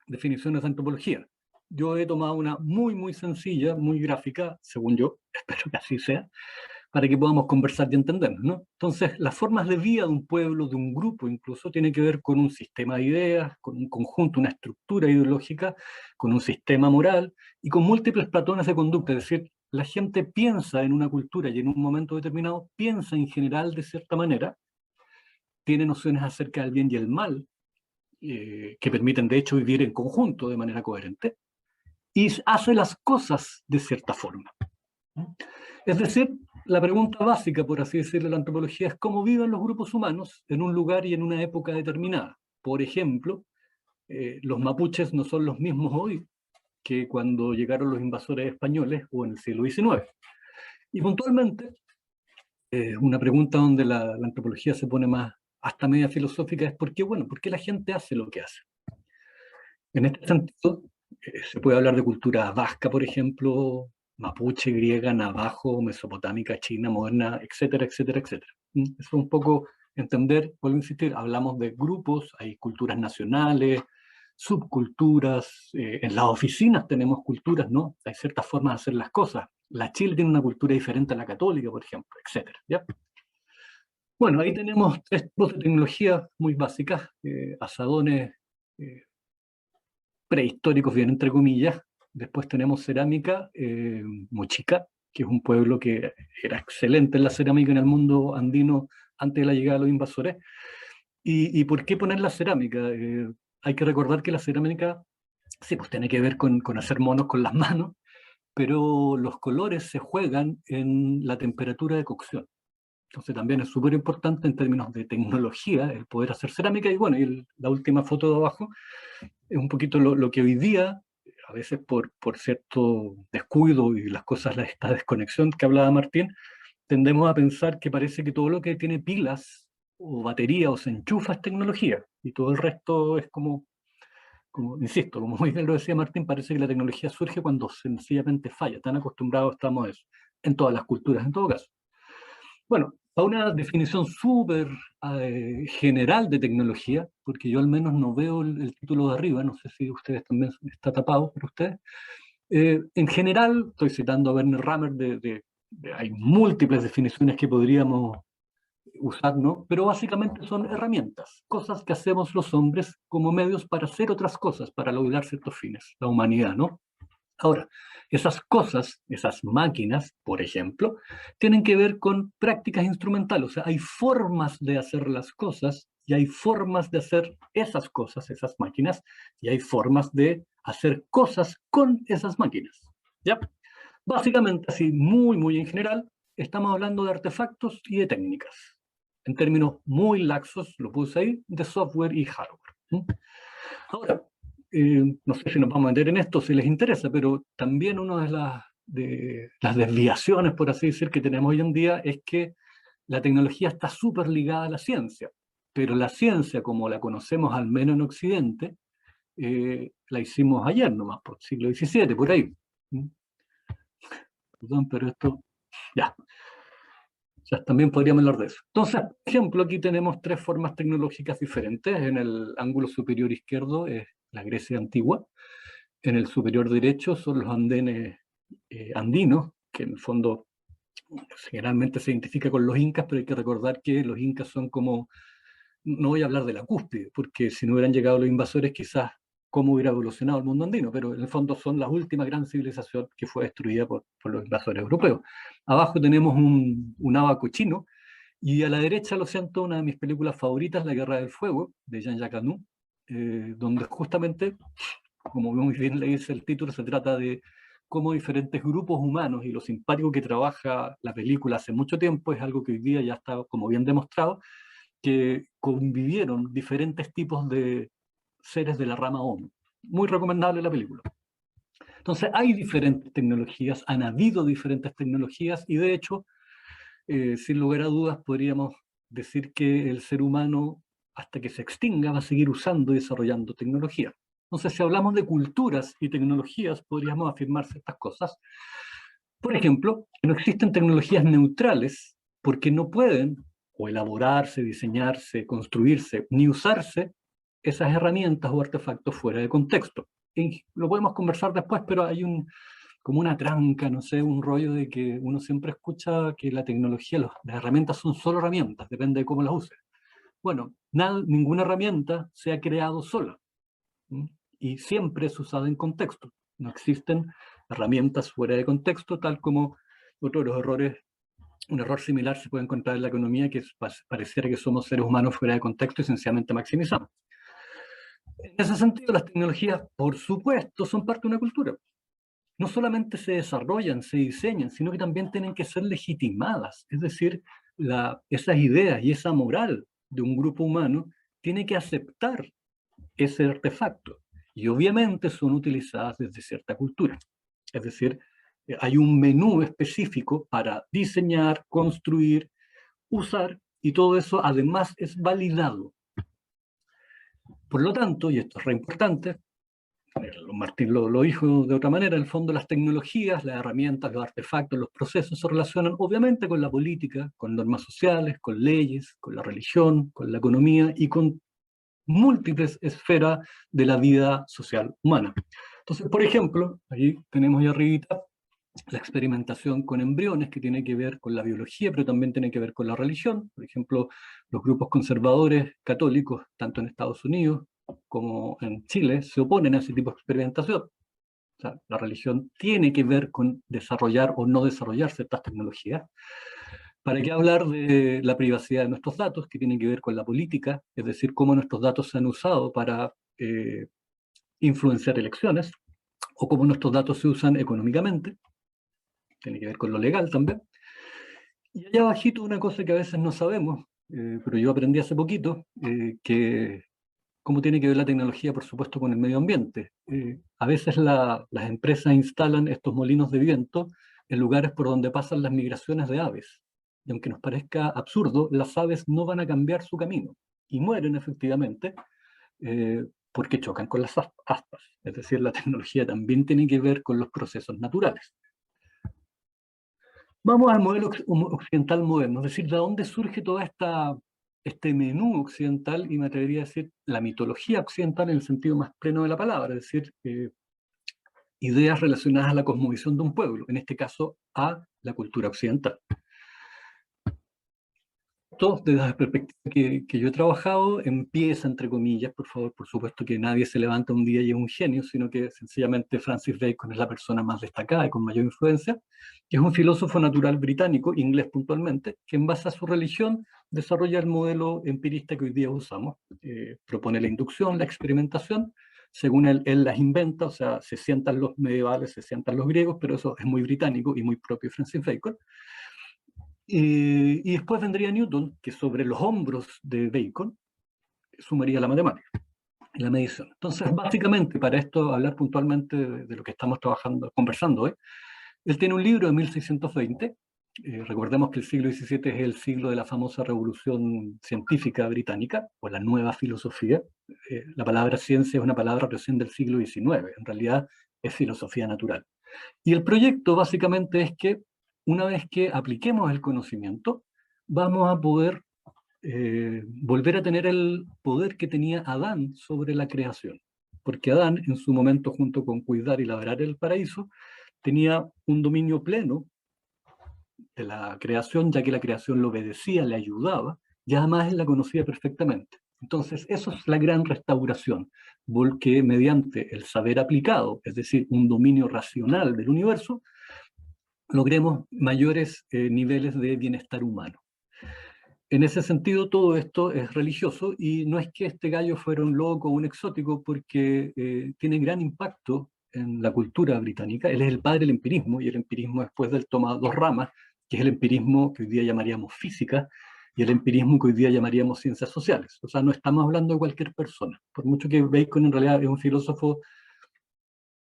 definiciones de antropología. Yo he tomado una muy sencilla, muy gráfica, según yo, espero que así sea, para que podamos conversar y entendernos, ¿no? Entonces, las formas de vida de un pueblo, de un grupo incluso, tienen que ver con un sistema de ideas, con un conjunto, una estructura ideológica, con un sistema moral y con múltiples patrones de conducta. Es decir, la gente piensa en una cultura y en un momento determinado piensa en general de cierta manera, tiene nociones acerca del bien y el mal, que permiten de hecho vivir en conjunto de manera coherente, y hace las cosas de cierta forma. Es decir, la pregunta básica, por así decirlo, de la antropología es cómo viven los grupos humanos en un lugar y en una época determinada. Por ejemplo, los mapuches no son los mismos hoy que cuando llegaron los invasores españoles o en el siglo XIX. Y puntualmente, una pregunta donde la antropología se pone más hasta media filosófica es ¿por qué la gente hace lo que hace? En este sentido, se puede hablar de cultura vasca, por ejemplo, mapuche, griega, navajo, mesopotámica, china, moderna, etcétera. Eso es un poco entender, vuelvo a insistir, hablamos de grupos, hay culturas nacionales, subculturas, en las oficinas tenemos culturas, ¿no? Hay ciertas formas de hacer las cosas. La Chile tiene una cultura diferente a la católica, por ejemplo, etcétera, ¿ya? Bueno, ahí tenemos 3 tipos de tecnologías muy básicas, asadones, prehistóricos, bien entre comillas. Después tenemos cerámica, Mochica, que es un pueblo que era excelente en la cerámica en el mundo andino antes de la llegada de los invasores. ¿Y por qué poner la cerámica? Hay que recordar que la cerámica, sí, pues tiene que ver con hacer monos con las manos, pero los colores se juegan en la temperatura de cocción. Entonces también es súper importante en términos de tecnología el poder hacer cerámica. Y bueno, la última foto de abajo es un poquito lo que hoy día, a veces por cierto descuido y las cosas, esta desconexión que hablaba Martín, tendemos a pensar que parece que todo lo que tiene pilas o batería o se enchufa es tecnología, y todo el resto es como insisto, como muy bien lo decía Martín, parece que la tecnología surge cuando sencillamente falla. Tan acostumbrados estamos a eso, en todas las culturas, en todo caso. Bueno, a una definición súper general de tecnología, porque yo al menos no veo el título de arriba, no sé si ustedes también está tapado por ustedes. En general, estoy citando a Werner Rammer, hay múltiples definiciones que podríamos usar, ¿no? Pero básicamente son herramientas, cosas que hacemos los hombres como medios para hacer otras cosas, para lograr ciertos fines, la humanidad, ¿no? Ahora, esas cosas, esas máquinas, por ejemplo, tienen que ver con prácticas instrumentales. O sea, hay formas de hacer las cosas y hay formas de hacer esas cosas, esas máquinas, y hay formas de hacer cosas con esas máquinas. ¿Ya? Básicamente, así muy en general, estamos hablando de artefactos y de técnicas. En términos muy laxos, lo puse ahí, de software y hardware. Ahora, no sé si nos vamos a meter en esto, si les interesa, pero también una de las desviaciones, por así decir, que tenemos hoy en día es que la tecnología está súper ligada a la ciencia, pero la ciencia, como la conocemos al menos en Occidente, la hicimos ayer nomás, por el siglo XVII, por ahí. Perdón, pero esto, ya. Ya, también podríamos hablar de eso. Entonces, por ejemplo, aquí tenemos 3 formas tecnológicas diferentes. En el ángulo superior izquierdo es la Grecia antigua. En el superior derecho son los andenes andinos, que en el fondo generalmente se identifica con los incas, pero hay que recordar que los incas son como, no voy a hablar de la cúspide, porque si no hubieran llegado los invasores, quizás cómo hubiera evolucionado el mundo andino, pero en el fondo son la última gran civilización que fue destruida por los invasores europeos. Abajo tenemos un abaco chino, y a la derecha, lo siento, una de mis películas favoritas, La Guerra del Fuego, de Jean-Jacques Annou, donde justamente, como muy bien le dice el título, se trata de cómo diferentes grupos humanos, y lo simpático que trabaja la película hace mucho tiempo, es algo que hoy día ya está como bien demostrado, que convivieron diferentes tipos de seres de la rama Homo. Muy recomendable la película. Entonces hay diferentes tecnologías, han habido diferentes tecnologías, y de hecho, sin lugar a dudas, podríamos decir que el ser humano, hasta que se extinga, va a seguir usando y desarrollando tecnología. Entonces, si hablamos de culturas y tecnologías, podríamos afirmar ciertas cosas. Por ejemplo, que no existen tecnologías neutrales porque no pueden o elaborarse, diseñarse, construirse, ni usarse esas herramientas o artefactos fuera de contexto. Y lo podemos conversar después, pero hay como una tranca, no sé, un rollo de que uno siempre escucha que la tecnología, las herramientas son solo herramientas, depende de cómo las uses. Bueno, ninguna herramienta se ha creado sola, y siempre es usada en contexto. No existen herramientas fuera de contexto, tal como otro de los errores, un error similar se puede encontrar en la economía, que pareciera que somos seres humanos fuera de contexto y sencillamente maximizamos. En ese sentido, las tecnologías, por supuesto, son parte de una cultura. No solamente se desarrollan, se diseñan, sino que también tienen que ser legitimadas. Es decir, esas ideas y esa moral de un grupo humano tiene que aceptar ese artefacto. Y obviamente son utilizadas desde cierta cultura. Es decir, hay un menú específico para diseñar, construir, usar, y todo eso además es validado. Por lo tanto, y esto es re importante, Martín lo dijo de otra manera, en el fondo las tecnologías, las herramientas, los artefactos, los procesos se relacionan obviamente con la política, con normas sociales, con leyes, con la religión, con la economía y con múltiples esferas de la vida social humana. Entonces, por ejemplo, ahí tenemos ahí arribita la experimentación con embriones, que tiene que ver con la biología, pero también tiene que ver con la religión. Por ejemplo, los grupos conservadores católicos, tanto en Estados Unidos como en Chile, se oponen a ese tipo de experimentación. O sea, la religión tiene que ver con desarrollar o no desarrollar ciertas tecnologías. ¿Para qué hablar de la privacidad de nuestros datos, que tiene que ver con la política, es decir, cómo nuestros datos se han usado para influenciar elecciones, o cómo nuestros datos se usan económicamente, tiene que ver con lo legal también. Y allá abajito una cosa que a veces no sabemos, pero yo aprendí hace poquito, que cómo tiene que ver la tecnología, por supuesto, con el medio ambiente. A veces las empresas instalan estos molinos de viento en lugares por donde pasan las migraciones de aves. Y aunque nos parezca absurdo, las aves no van a cambiar su camino y mueren efectivamente porque chocan con las aspas. Es decir, la tecnología también tiene que ver con los procesos naturales. Vamos al modelo occidental moderno, es decir, de dónde surge toda este menú occidental, y me atrevería a decir la mitología occidental en el sentido más pleno de la palabra, es decir, ideas relacionadas a la cosmovisión de un pueblo, en este caso a la cultura occidental. Esto, desde la perspectiva que yo he trabajado, empieza, entre comillas, por favor, por supuesto que nadie se levanta un día y es un genio, sino que sencillamente Francis Bacon es la persona más destacada y con mayor influencia, que es un filósofo natural británico, inglés puntualmente, que en base a su religión desarrolla el modelo empirista que hoy día usamos. Propone la inducción, la experimentación, según él las inventa, o sea, se sientan los medievales, se sientan los griegos, pero eso es muy británico y muy propio de Francis Bacon. Y después vendría Newton, que sobre los hombros de Bacon sumaría la matemática y la medición. Entonces, básicamente, para esto, hablar puntualmente de lo que estamos conversando hoy, él tiene un libro de 1620 Recordemos que el siglo XVII es el siglo de la famosa revolución científica británica, o la nueva filosofía. La palabra ciencia es una palabra recién del siglo XIX, en realidad es filosofía natural. Y el proyecto básicamente es que una vez que apliquemos el conocimiento, vamos a poder volver a tener el poder que tenía Adán sobre la creación. Porque Adán, en su momento, junto con cuidar y labrar el paraíso, tenía un dominio pleno de la creación, ya que la creación lo obedecía, le ayudaba, y además él la conocía perfectamente. Entonces, eso es la gran restauración, porque mediante el saber aplicado, es decir, un dominio racional del universo, logremos mayores niveles de bienestar humano. En ese sentido, todo esto es religioso, y no es que este gallo fuera un loco o un exótico, porque tiene gran impacto en la cultura británica. Él es el padre del empirismo, y el empirismo después de él toma dos ramas, que es el empirismo que hoy día llamaríamos física, y el empirismo que hoy día llamaríamos ciencias sociales. O sea, no estamos hablando de cualquier persona. Por mucho que Bacon en realidad es un filósofo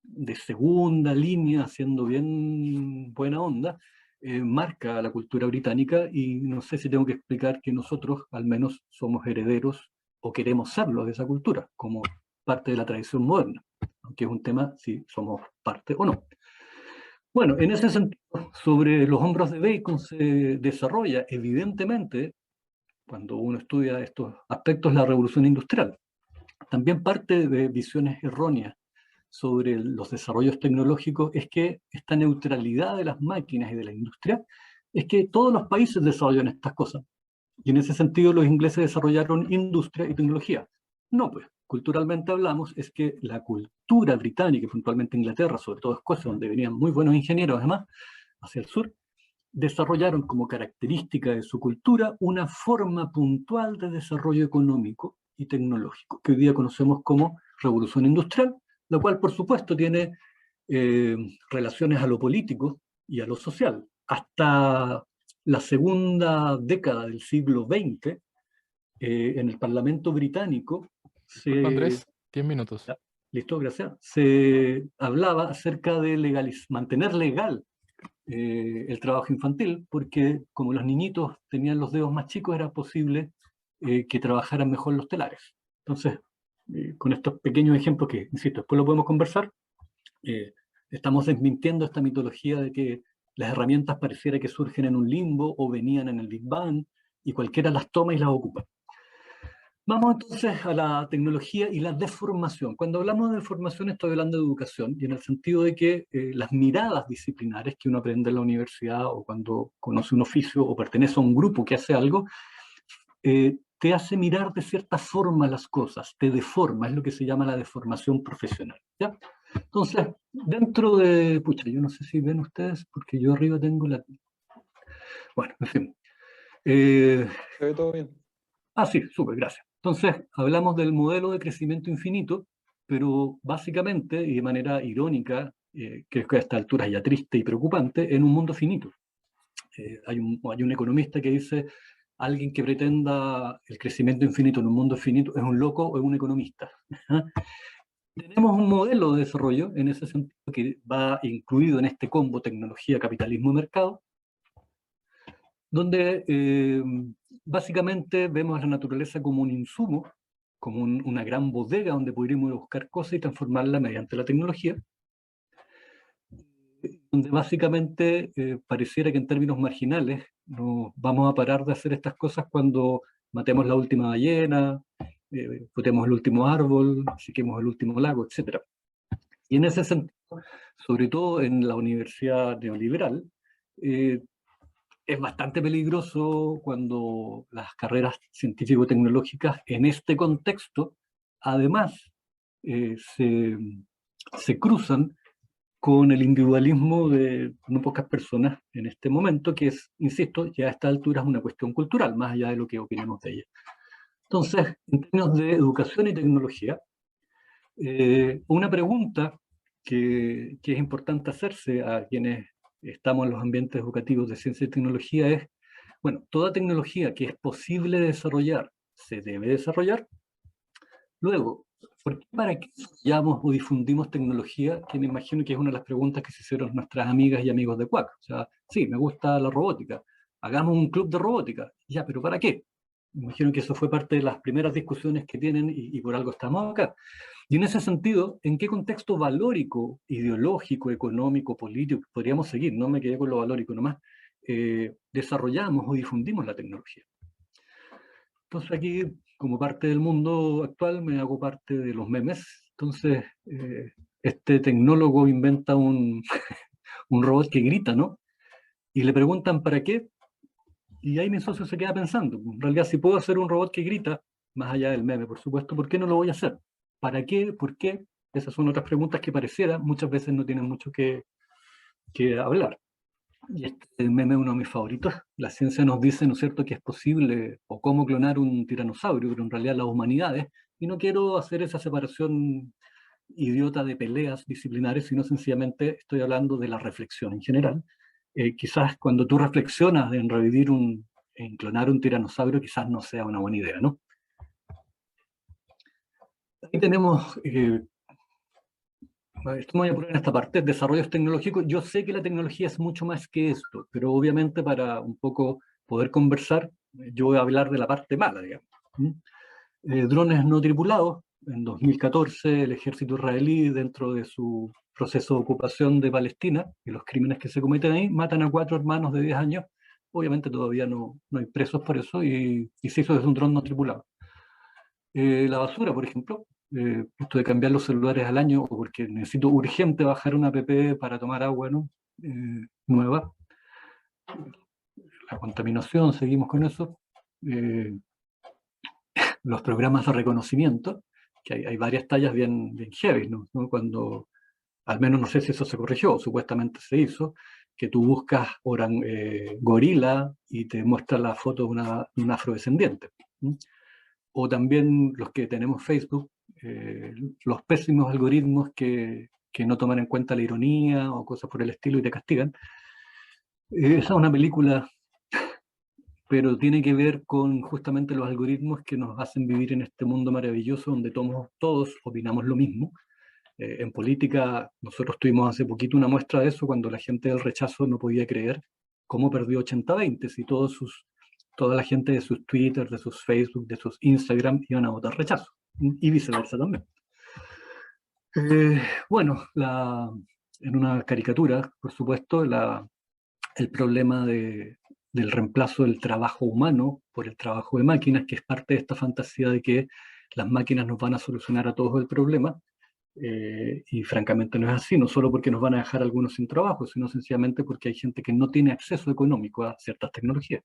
de segunda línea, haciendo bien buena onda, marca la cultura británica, y no sé si tengo que explicar que nosotros al menos somos herederos o queremos serlo de esa cultura, como parte de la tradición moderna, aunque es un tema si somos parte o no. Bueno, en ese sentido, sobre los hombros de Bacon se desarrolla evidentemente, cuando uno estudia estos aspectos, la revolución industrial. También parte de visiones erróneas sobre los desarrollos tecnológicos es que esta neutralidad de las máquinas y de la industria es que todos los países desarrollan estas cosas. Y en ese sentido los ingleses desarrollaron industria y tecnología. No, pues, culturalmente hablamos, es que la cultura británica, y puntualmente Inglaterra, sobre todo Escocia, donde venían muy buenos ingenieros además, hacia el sur, desarrollaron como característica de su cultura una forma puntual de desarrollo económico y tecnológico, que hoy día conocemos como revolución industrial, la cual por supuesto tiene relaciones a lo político y a lo social. Hasta la segunda década del siglo XX, en el Parlamento británico Andrés, 10 minutos. Listo, gracias. Se hablaba acerca de mantener legal el trabajo infantil, porque como los niñitos tenían los dedos más chicos, era posible que trabajaran mejor los telares. Entonces, con estos pequeños ejemplos que, insisto, después lo podemos conversar, estamos desmintiendo esta mitología de que las herramientas pareciera que surgen en un limbo o venían en el Big Bang y cualquiera las toma y las ocupa. Vamos entonces a la tecnología y la deformación. Cuando hablamos de deformación estoy hablando de educación, y en el sentido de que las miradas disciplinares que uno aprende en la universidad o cuando conoce un oficio o pertenece a un grupo que hace algo, te hace mirar de cierta forma las cosas, te deforma, es lo que se llama la deformación profesional, ¿ya? Entonces, dentro de... Pucha, yo no sé si ven ustedes, porque yo arriba tengo la... Bueno, en fin. Se ve todo bien. Ah, sí, súper, gracias. Entonces, hablamos del modelo de crecimiento infinito, pero básicamente, y de manera irónica, creo que a esta altura es ya triste y preocupante, en un mundo finito. Hay un economista que dice, alguien que pretenda el crecimiento infinito en un mundo finito es un loco o es un economista. Tenemos un modelo de desarrollo en ese sentido que va incluido en este combo tecnología, capitalismo y mercado, donde básicamente vemos a la naturaleza como un insumo, como una gran bodega donde podríamos buscar cosas y transformarla mediante la tecnología, donde básicamente pareciera que en términos marginales nos vamos a parar de hacer estas cosas cuando matemos la última ballena, botemos el último árbol, sequemos el último lago, etc. Y en ese sentido, sobre todo en la universidad neoliberal, es bastante peligroso cuando las carreras científico-tecnológicas en este contexto, además, se cruzan con el individualismo de no pocas personas en este momento, que es, insisto, ya a esta altura es una cuestión cultural, más allá de lo que opinemos de ella. Entonces, en términos de educación y tecnología, una pregunta que es importante hacerse a quienes estamos en los ambientes educativos de ciencia y tecnología es, bueno, toda tecnología que es posible desarrollar, ¿se debe desarrollar? Luego, ¿Para qué desarrollamos o difundimos tecnología? Que me imagino que es una de las preguntas que se hicieron nuestras amigas y amigos de Quack. O sea, sí, me gusta la robótica, hagamos un club de robótica. Ya, pero ¿para qué? Me imagino que eso fue parte de las primeras discusiones que tienen y por algo estamos acá. Y en ese sentido, ¿en qué contexto valórico, ideológico, económico, político podríamos seguir? No me quedé con lo valórico nomás. Desarrollamos o difundimos la tecnología. Entonces aquí, como parte del mundo actual, me hago parte de los memes. Entonces, este tecnólogo inventa un robot que grita, ¿no? Y le preguntan ¿para qué? Y ahí mi socio se queda pensando, en realidad si puedo hacer un robot que grita, más allá del meme, por supuesto, ¿por qué no lo voy a hacer? ¿Para qué? ¿Por qué? Esas son otras preguntas que pareciera, muchas veces no tienen mucho que hablar. Y este meme es uno de mis favoritos. La ciencia nos dice, ¿no es cierto?, que es posible o cómo clonar un tiranosaurio, pero en realidad las humanidades, y no quiero hacer esa separación idiota de peleas disciplinares, sino sencillamente estoy hablando de la reflexión en general. Quizás cuando tú reflexionas en revivir en clonar un tiranosaurio, quizás no sea una buena idea, ¿no? Aquí tenemos, esto me voy a poner en esta parte, desarrollos tecnológicos. Yo sé que la tecnología es mucho más que esto, pero obviamente para un poco poder conversar, yo voy a hablar de la parte mala, digamos. Drones no tripulados. En 2014 el ejército israelí, dentro de su proceso de ocupación de Palestina y los crímenes que se cometen ahí, matan a 4 hermanos de 10 años. Obviamente todavía no hay presos por eso y se hizo desde un dron no tripulado. La basura, por ejemplo, esto de cambiar los celulares al año, o porque necesito urgente bajar una app para tomar agua, ¿no? Nueva. La contaminación, seguimos con eso. Los programas de reconocimiento, que hay varias tallas bien heavy, ¿no? Cuando, al menos no sé si eso se corrigió, supuestamente se hizo, que tú buscas gorila y te muestra la foto de un afrodescendiente. O también los que tenemos Facebook, los pésimos algoritmos que no toman en cuenta la ironía o cosas por el estilo y te castigan. Esa es una película, pero tiene que ver con justamente los algoritmos que nos hacen vivir en este mundo maravilloso donde todos opinamos lo mismo. En política, nosotros tuvimos hace poquito una muestra de eso cuando la gente del rechazo no podía creer cómo perdió 80-20 si toda la gente de sus Twitter, de sus Facebook, de sus Instagram iban a votar rechazo, y viceversa también. Bueno, en una caricatura, por supuesto, el problema del reemplazo del trabajo humano por el trabajo de máquinas, que es parte de esta fantasía de que las máquinas nos van a solucionar a todos el problema, y francamente no es así, no solo porque nos van a dejar algunos sin trabajo, sino sencillamente porque hay gente que no tiene acceso económico a ciertas tecnologías.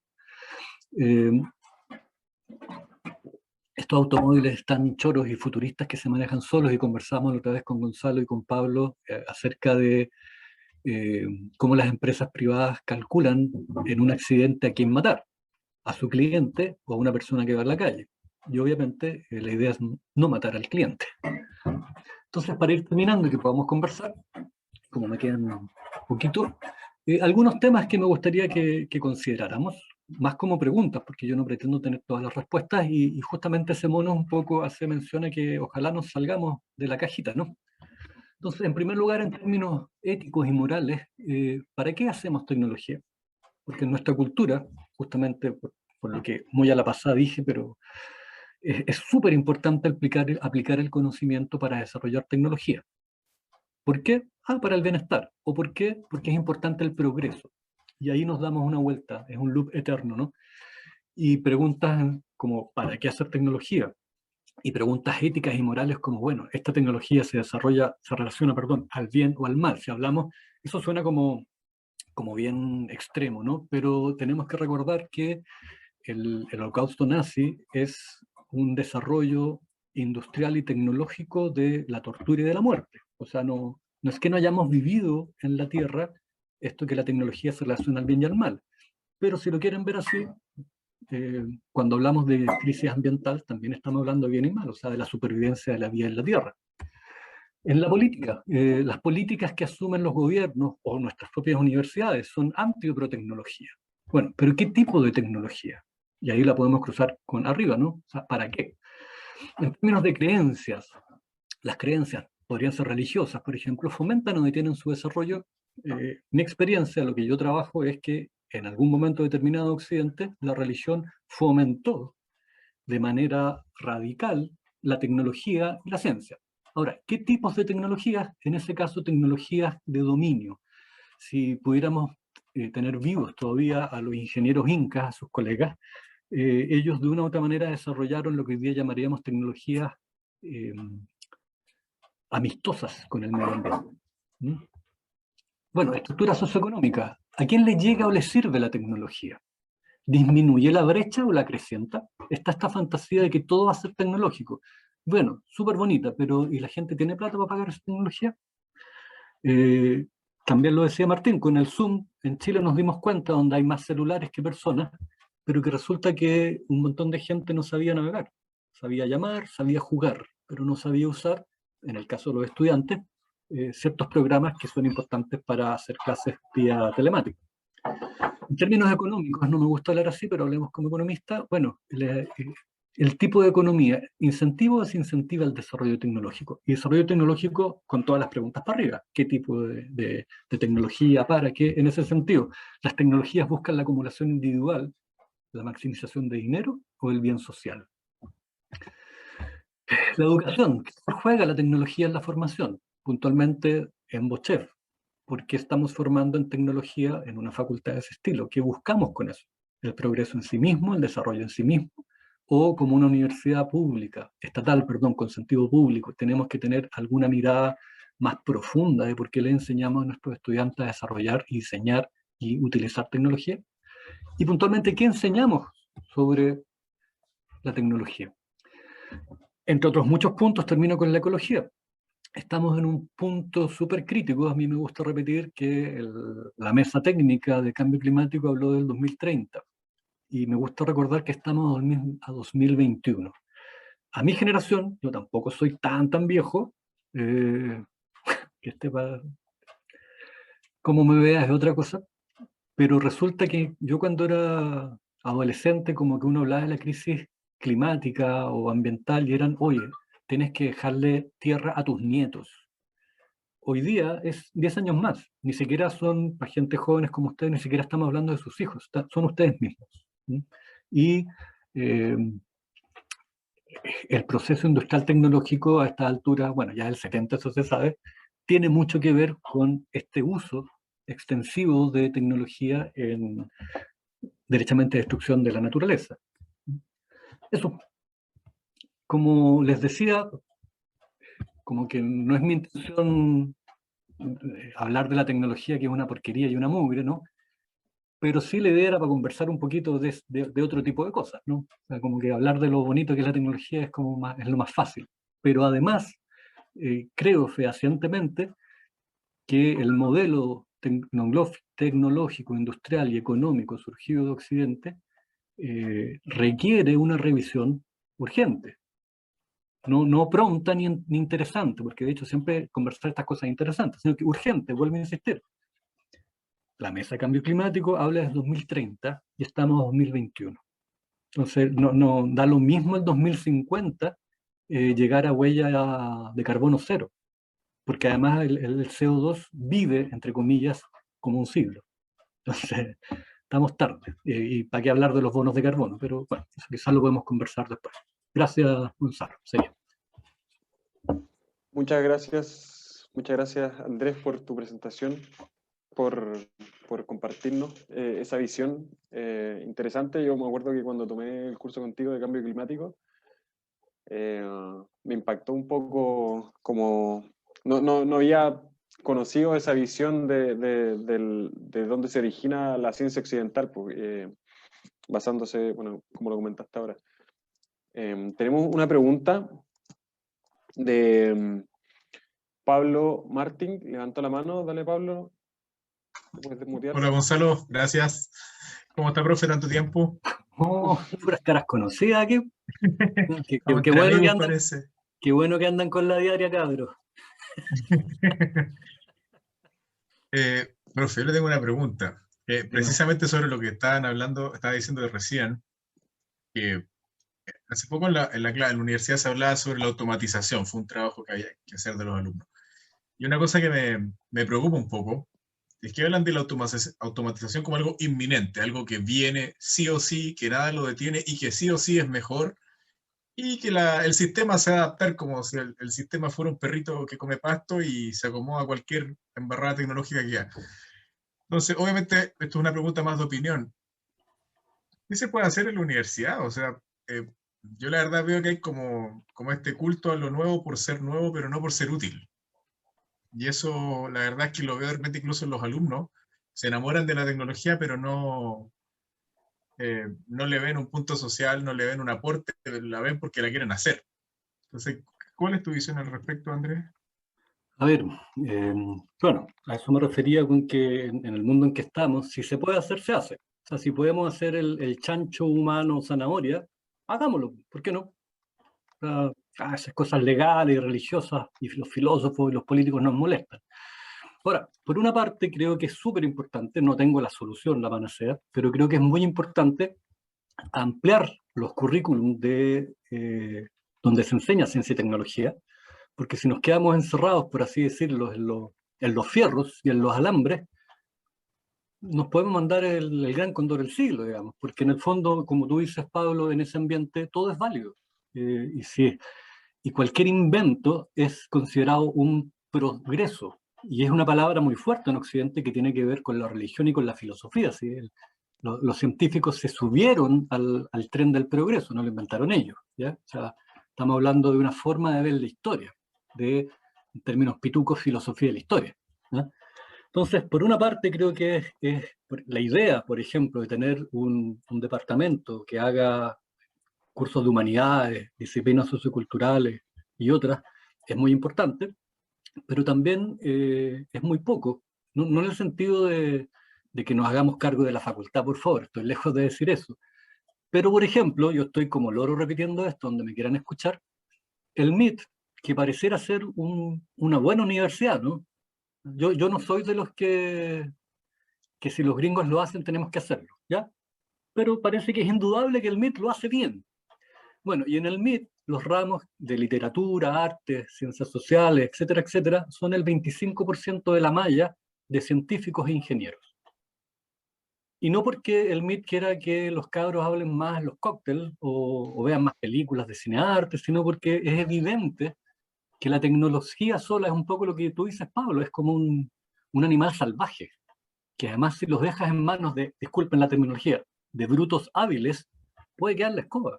Estos automóviles están choros y futuristas que se manejan solos, y conversamos la otra vez con Gonzalo y con Pablo acerca de cómo las empresas privadas calculan en un accidente a quién matar, a su cliente o a una persona que va en la calle. Y obviamente la idea es no matar al cliente. Entonces, para ir terminando y que podamos conversar, como me quedan un poquito, algunos temas que me gustaría que consideráramos, más como preguntas, porque yo no pretendo tener todas las respuestas, y justamente ese mono un poco hace mención a que ojalá nos salgamos de la cajita, ¿no? Entonces, en primer lugar, en términos éticos y morales, ¿para qué hacemos tecnología? Porque en nuestra cultura, justamente por lo que muy a la pasada dije, pero es súper importante aplicar el conocimiento para desarrollar tecnología. ¿Por qué? Para el bienestar. ¿O por qué? Porque es importante el progreso. Y ahí nos damos una vuelta, es un loop eterno, ¿no? Y preguntas como, ¿para qué hacer tecnología? Y preguntas éticas y morales como, bueno, esta tecnología se relaciona, al bien o al mal. Si hablamos, eso suena como bien extremo, ¿no? Pero tenemos que recordar que el holocausto nazi es un desarrollo industrial y tecnológico de la tortura y de la muerte. O sea, no es que no hayamos vivido en la Tierra esto que la tecnología se relaciona al bien y al mal. Pero si lo quieren ver así, cuando hablamos de crisis ambiental, también estamos hablando de bien y mal, o sea, de la supervivencia de la vida en la Tierra. En la política, las políticas que asumen los gobiernos o nuestras propias universidades son anti o pro tecnología. Bueno, pero ¿qué tipo de tecnología? Y ahí la podemos cruzar con arriba, ¿no? O sea, ¿para qué? En términos de creencias, las creencias podrían ser religiosas, por ejemplo, fomentan o detienen su desarrollo. Mi experiencia, lo que yo trabajo es que en algún momento determinado de Occidente, la religión fomentó de manera radical la tecnología y la ciencia. Ahora, ¿qué tipos de tecnologías? En ese caso, tecnologías de dominio. Si pudiéramos tener vivos todavía a los ingenieros incas, a sus colegas, ellos de una u otra manera desarrollaron lo que hoy día llamaríamos tecnologías amistosas con el medio ambiente. ¿Mm? Bueno, estructura socioeconómica. ¿A quién le llega o le sirve la tecnología? ¿Disminuye la brecha o la acrecienta? Está esta fantasía de que todo va a ser tecnológico. Bueno, súper bonita, pero ¿y la gente tiene plata para pagar esa tecnología? También lo decía Martín, con el Zoom en Chile nos dimos cuenta donde hay más celulares que personas, pero que resulta que un montón de gente no sabía navegar. Sabía llamar, sabía jugar, pero no sabía usar, en el caso de los estudiantes, ciertos programas que son importantes para hacer clases vía telemática. En términos económicos, no me gusta hablar así, pero hablemos como economista. Bueno, el tipo de economía, incentivo o desincentiva el desarrollo tecnológico. Y desarrollo tecnológico con todas las preguntas para arriba. ¿Qué tipo de tecnología? ¿Para qué? En ese sentido, ¿las tecnologías buscan la acumulación individual, la maximización de dinero o el bien social? La educación. ¿Qué juega la tecnología en la formación? Puntualmente en Bochef. ¿Por qué estamos formando en tecnología en una facultad de ese estilo? ¿Qué buscamos con eso? ¿El progreso en sí mismo, el desarrollo en sí mismo? ¿O como una universidad pública, estatal, perdón, con sentido público, tenemos que tener alguna mirada más profunda de por qué le enseñamos a nuestros estudiantes a desarrollar y diseñar y utilizar tecnología? Y puntualmente, ¿qué enseñamos sobre la tecnología? Entre otros muchos puntos, termino con la ecología. Estamos en un punto súper crítico. A mí me gusta repetir que la mesa técnica de cambio climático habló del 2030. Y me gusta recordar que estamos a 2021. A mi generación, yo tampoco soy tan viejo, que como me veas es otra cosa, pero resulta que yo cuando era adolescente, como que uno hablaba de la crisis climática o ambiental y eran, oye, tienes que dejarle tierra a tus nietos. Hoy día es 10 años más, ni siquiera son para gente jóvenes como ustedes, ni siquiera estamos hablando de sus hijos, son ustedes mismos. ¿Sí? Y el proceso industrial tecnológico a esta altura, bueno, ya del 70 eso se sabe, tiene mucho que ver con este uso extensivo de tecnología en derechamente destrucción de la naturaleza. Eso, como les decía, como que no es mi intención hablar de la tecnología que es una porquería y una mugre, ¿no? Pero sí la idea era para conversar un poquito de otro tipo de cosas, ¿no? O sea, como que hablar de lo bonito que es la tecnología es, es lo más fácil. Pero además, creo fehacientemente que el modelo tecnológico, industrial y económico surgido de Occidente requiere una revisión urgente. No pronta ni interesante, porque de hecho siempre conversar estas cosas interesantes, sino que urgente, vuelvo a insistir. La mesa de cambio climático habla de 2030 y estamos en 2021. Entonces, no da lo mismo el 2050 llegar a huella de carbono cero, porque además el CO2 vive, entre comillas, como un siglo. Entonces, estamos tarde. Y para qué hablar de los bonos de carbono, pero bueno, eso quizás lo podemos conversar después. Gracias, Gonzalo. Sería. Muchas gracias Andrés por tu presentación, por compartirnos esa visión interesante. Yo me acuerdo que cuando tomé el curso contigo de cambio climático, me impactó un poco como no había conocido esa visión de dónde se origina la ciencia occidental, pues, basándose, bueno, como lo comentaste ahora. Tenemos una pregunta de Pablo Martín, levantó la mano, dale Pablo. Hola Gonzalo, gracias. ¿Cómo está, profe? ¿Tanto tiempo? Oh, puras caras conocidas aquí. Qué bueno que andan con la diaria, cabros. Profe, yo le tengo una pregunta. Precisamente sobre lo que estaban hablando, estaba diciendo recién, que hace poco en la universidad se hablaba sobre la automatización, fue un trabajo que había que hacer de los alumnos. Y una cosa que me preocupa un poco es que hablan de la automatización como algo inminente, algo que viene sí o sí, que nada lo detiene y que sí o sí es mejor, y que el sistema se va a adaptar como si el sistema fuera un perrito que come pasto y se acomoda a cualquier embarrada tecnológica que haya. Entonces, obviamente, esto es una pregunta más de opinión. ¿Qué se puede hacer en la universidad? O sea, yo la verdad veo que hay como este culto a lo nuevo por ser nuevo, pero no por ser útil. Y eso, la verdad es que lo veo de repente incluso en los alumnos. Se enamoran de la tecnología, pero no le ven un punto social, no le ven un aporte, la ven porque la quieren hacer. Entonces, ¿cuál es tu visión al respecto, Andrés? A ver, bueno, a eso me refería con que en el mundo en que estamos, si se puede hacer, se hace. O sea, si podemos hacer el chancho humano zanahoria, hagámoslo, ¿por qué no? O sea, esas cosas legales y religiosas y los filósofos y los políticos nos molestan. Ahora, por una parte creo que es súper importante, no tengo la solución, la panacea, pero creo que es muy importante ampliar los currículums donde se enseña ciencia y tecnología, porque si nos quedamos encerrados, por así decirlo, en los fierros y en los alambres, nos podemos mandar el gran cóndor del siglo, digamos, porque en el fondo, como tú dices, Pablo, en ese ambiente todo es válido. Y cualquier invento es considerado un progreso, y es una palabra muy fuerte en Occidente que tiene que ver con la religión y con la filosofía. ¿Sí? Los científicos se subieron al tren del progreso, no lo inventaron ellos. ¿Ya? O sea, estamos hablando de una forma de ver la historia, en términos pitucos, filosofía de la historia. ¿Ya? Entonces, por una parte, creo que es la idea, por ejemplo, de tener un departamento que haga cursos de humanidades, disciplinas socioculturales y otras, es muy importante, pero también es muy poco, no en el sentido de que nos hagamos cargo de la facultad, por favor, estoy lejos de decir eso. Pero, por ejemplo, yo estoy como loro repitiendo esto, donde me quieran escuchar, el MIT, que pareciera ser una buena universidad, ¿no? Yo no soy de los que si los gringos lo hacen tenemos que hacerlo, ¿ya? Pero parece que es indudable que el MIT lo hace bien. Bueno, y en el MIT los ramos de literatura, arte, ciencias sociales, etcétera, etcétera, son el 25% de la malla de científicos e ingenieros. Y no porque el MIT quiera que los cabros hablen más en los cócteles o vean más películas de cinearte, sino porque es evidente que la tecnología sola es un poco lo que tú dices, Pablo, es como un animal salvaje, que además si los dejas en manos de, disculpen la terminología, de brutos hábiles, puede quedar la escoba.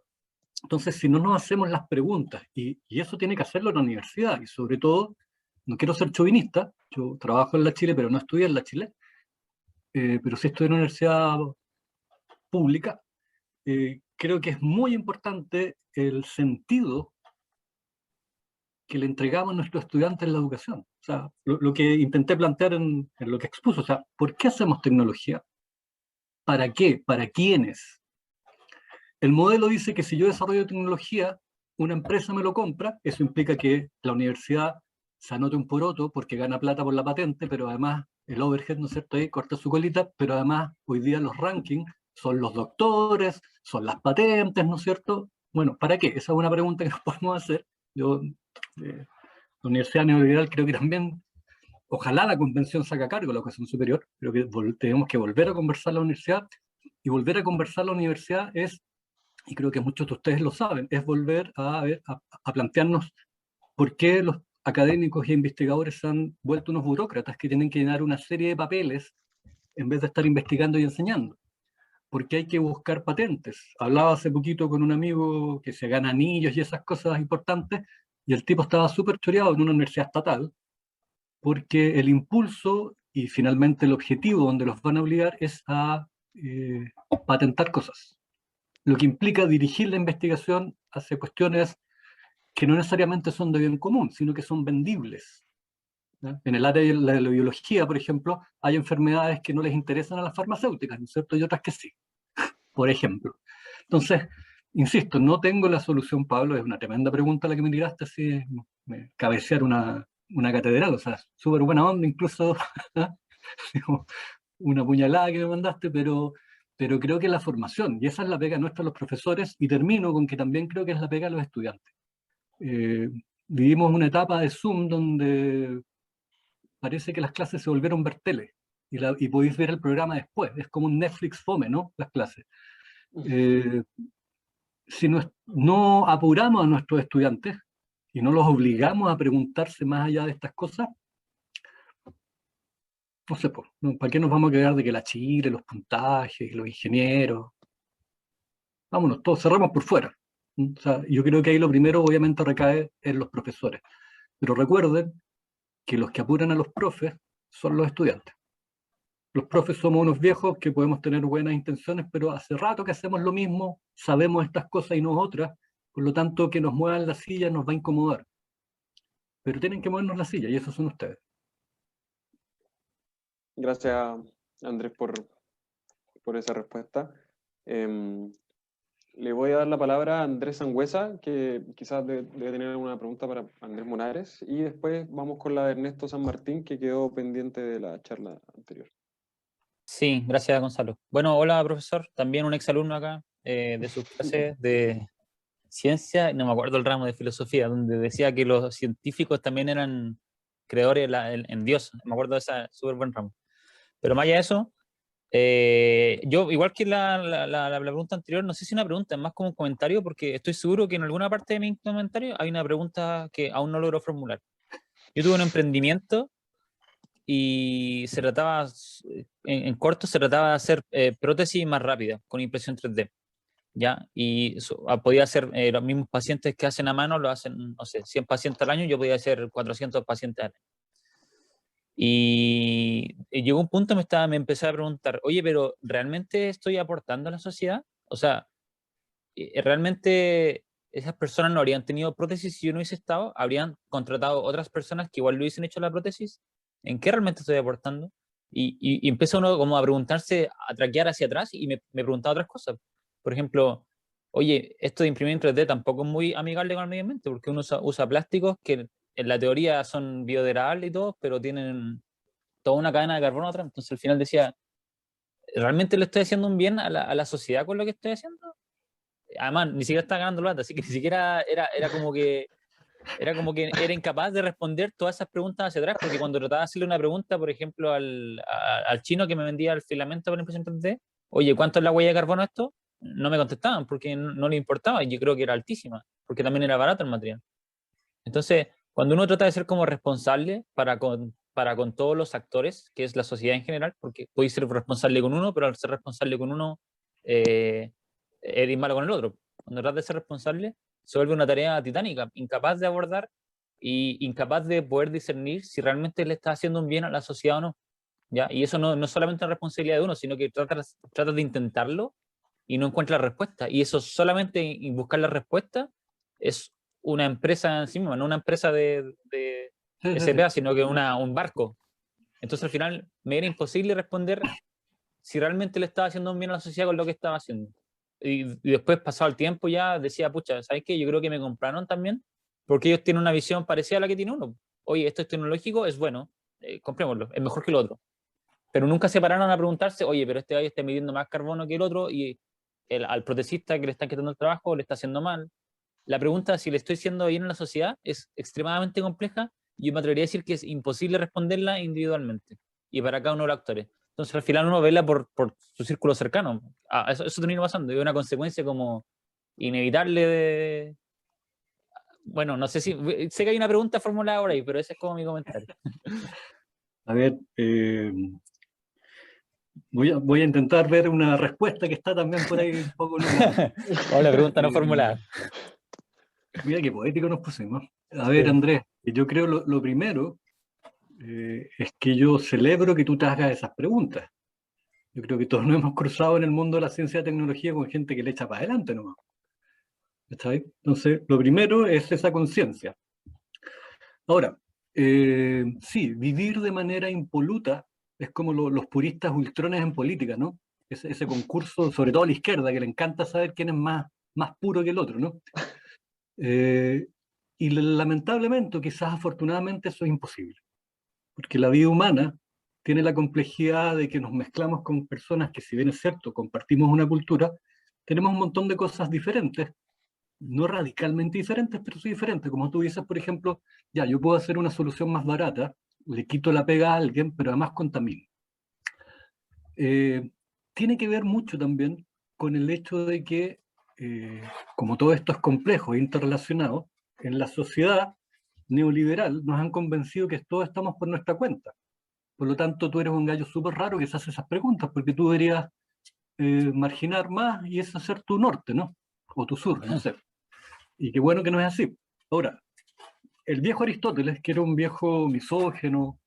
Entonces, si no nos hacemos las preguntas, y eso tiene que hacerlo la universidad, y sobre todo, no quiero ser chauvinista, yo trabajo en la Chile, pero no estudié en la Chile, pero sí estudié en una universidad pública, creo que es muy importante el sentido que le entregamos a nuestros estudiantes en la educación. O sea, lo que intenté plantear en lo que expuso, o sea, ¿por qué hacemos tecnología? ¿Para qué? ¿Para quiénes? El modelo dice que si yo desarrollo tecnología, una empresa me lo compra, eso implica que la universidad se anote un poroto porque gana plata por la patente, pero además el overhead, ¿no es cierto?, ahí corta su colita, pero además hoy día los rankings son los doctores, son las patentes, ¿no es cierto? Bueno, ¿para qué? Esa es una pregunta que nos podemos hacer. Yo, la Universidad Neoliberal creo que también, ojalá la convención saca cargo de la educación superior, creo que tenemos que volver a conversar la universidad, y volver a conversar la universidad es, y creo que muchos de ustedes lo saben, es volver a plantearnos por qué los académicos y investigadores se han vuelto unos burócratas que tienen que llenar una serie de papeles en vez de estar investigando y enseñando. Porque hay que buscar patentes. Hablaba hace poquito con un amigo que se gana anillos y esas cosas importantes, y el tipo estaba súper choreado en una universidad estatal, porque el impulso y finalmente el objetivo donde los van a obligar es a patentar cosas. Lo que implica dirigir la investigación hacia cuestiones que no necesariamente son de bien común, sino que son vendibles. ¿Ya? En el área de la biología, por ejemplo, hay enfermedades que no les interesan a las farmacéuticas, ¿no es cierto? Y otras que sí, por ejemplo. Entonces, insisto, no tengo la solución, Pablo, es una tremenda pregunta la que me tiraste, así, cabecear una catedral, o sea, súper buena onda, incluso una puñalada que me mandaste, pero pero creo que la formación, y esa es la pega nuestra los profesores, y termino con que también creo que es la pega de los estudiantes. Vivimos una etapa de Zoom donde parece que las clases se volvieron ver tele, y podéis ver el programa después, es como un Netflix fome, ¿no? Las clases. Si no apuramos a nuestros estudiantes, y no los obligamos a preguntarse más allá de estas cosas, no sé, pues, ¿para qué nos vamos a quedar de que la Chile, los puntajes, los ingenieros? Vámonos, todos cerramos por fuera. O sea, yo creo que ahí lo primero obviamente recae en los profesores. Pero recuerden que los que apuran a los profes son los estudiantes. Los profes somos unos viejos que podemos tener buenas intenciones, pero hace rato que hacemos lo mismo, sabemos estas cosas y no otras, por lo tanto que nos muevan la silla nos va a incomodar. Pero tienen que movernos la silla y esos son ustedes. Gracias, Andrés, por esa respuesta. Le voy a dar la palabra a Andrés Sangüesa, que quizás debe tener alguna pregunta para Andrés Monares, y después vamos con la de Ernesto San Martín, que quedó pendiente de la charla anterior. Sí, gracias, Gonzalo. Bueno, hola, profesor. También un exalumno acá de sus clases de ciencia, no me acuerdo el ramo de filosofía, donde decía que los científicos también eran creadores en Dios. Me acuerdo de ese súper buen ramo. Pero más allá de eso, yo, igual que la pregunta anterior, no sé si una pregunta, es más como un comentario, porque estoy seguro que en alguna parte de mi comentario hay una pregunta que aún no logro formular. Yo tuve un emprendimiento y se trataba, en corto, se trataba de hacer prótesis más rápidas con impresión 3D. ¿Ya? Y podía hacer los mismos pacientes que hacen a mano, lo hacen, no sé, 100 pacientes al año, yo podía hacer 400 pacientes al año. Y llegó un punto, me empecé a preguntar, oye, pero ¿realmente estoy aportando a la sociedad? O sea, ¿realmente esas personas no habrían tenido prótesis si yo no hubiese estado? ¿Habrían contratado otras personas que igual lo hubiesen hecho la prótesis? ¿En qué realmente estoy aportando? Y empieza uno como a preguntarse, a traquear hacia atrás, y me preguntaba otras cosas. Por ejemplo, oye, esto de imprimir en 3D tampoco es muy amigable con el medio ambiente, porque uno usa plásticos que en la teoría son biodegradables y todo, pero tienen toda una cadena de carbono atrás. Entonces al final decía, ¿realmente le estoy haciendo un bien a la sociedad con lo que estoy haciendo? Además, ni siquiera estaba ganando plata, así que ni siquiera era como que era incapaz de responder todas esas preguntas hacia atrás, porque cuando trataba de hacerle una pregunta, por ejemplo, al chino que me vendía el filamento para impresión 3D, oye, ¿cuánto es la huella de carbono esto? No me contestaban porque no le importaba, y yo creo que era altísima, porque también era barato el material. Entonces, cuando uno trata de ser como responsable para con todos los actores, que es la sociedad en general, porque podéis ser responsable con uno, pero al ser responsable con uno, eres malo con el otro. Cuando tratas de ser responsable, se vuelve una tarea titánica, incapaz de abordar y incapaz de poder discernir si realmente le está haciendo un bien a la sociedad o no. ¿Ya? Y eso no es solamente una responsabilidad de uno, sino que tratas de intentarlo y no encuentras la respuesta. Y eso solamente buscar la respuesta es una empresa en sí misma, no una empresa de SPA, sino que un barco. Entonces al final me era imposible responder si realmente le estaba haciendo un bien a la sociedad con lo que estaba haciendo. Y después, pasado el tiempo, ya decía, pucha, ¿sabes qué? Yo creo que me compraron también, porque ellos tienen una visión parecida a la que tiene uno. Oye, esto es tecnológico, es bueno, comprémoslo, es mejor que el otro. Pero nunca se pararon a preguntarse, oye, pero este gallo está midiendo más carbono que el otro, y al protecista que le están quitando el trabajo le está haciendo mal. La pregunta si le estoy haciendo bien a la sociedad es extremadamente compleja, y yo me atrevería a decir que es imposible responderla individualmente, y para cada uno de los actores. Entonces al final uno vela por su círculo cercano. Eso termina pasando, y es una consecuencia como inevitable de... Bueno, no sé si... Sé que hay una pregunta formulada por ahí, pero ese es como mi comentario. A ver, voy a intentar ver una respuesta que está también por ahí un poco nublada. O la pregunta no formulada. Mira qué poético nos pusimos. A ver, Andrés, yo creo lo primero es que yo celebro que tú te hagas esas preguntas. Yo creo que todos nos hemos cruzado en el mundo de la ciencia y tecnología con gente que le echa para adelante nomás. ¿Está ahí? Entonces, lo primero es esa conciencia. Ahora, sí, vivir de manera impoluta es como los puristas ultrones en política, ¿no? Ese concurso, sobre todo a la izquierda, que le encanta saber quién es más puro que el otro, ¿no? Y lamentablemente, quizás afortunadamente, eso es imposible. Porque la vida humana tiene la complejidad de que nos mezclamos con personas que, si bien es cierto, compartimos una cultura, tenemos un montón de cosas diferentes, no radicalmente diferentes, pero sí diferentes. Como tú dices, por ejemplo, ya, yo puedo hacer una solución más barata, le quito la pega a alguien, pero además contamino. Tiene que ver mucho también con el hecho de que, como todo esto es complejo e interrelacionado, en la sociedad neoliberal nos han convencido que todos estamos por nuestra cuenta. Por lo tanto, tú eres un gallo súper raro que se hace esas preguntas, porque tú deberías marginar más y ese ser tu norte, ¿no? O tu sur, no sé. Y qué bueno que no es así. Ahora, el viejo Aristóteles, que era un viejo misógeno,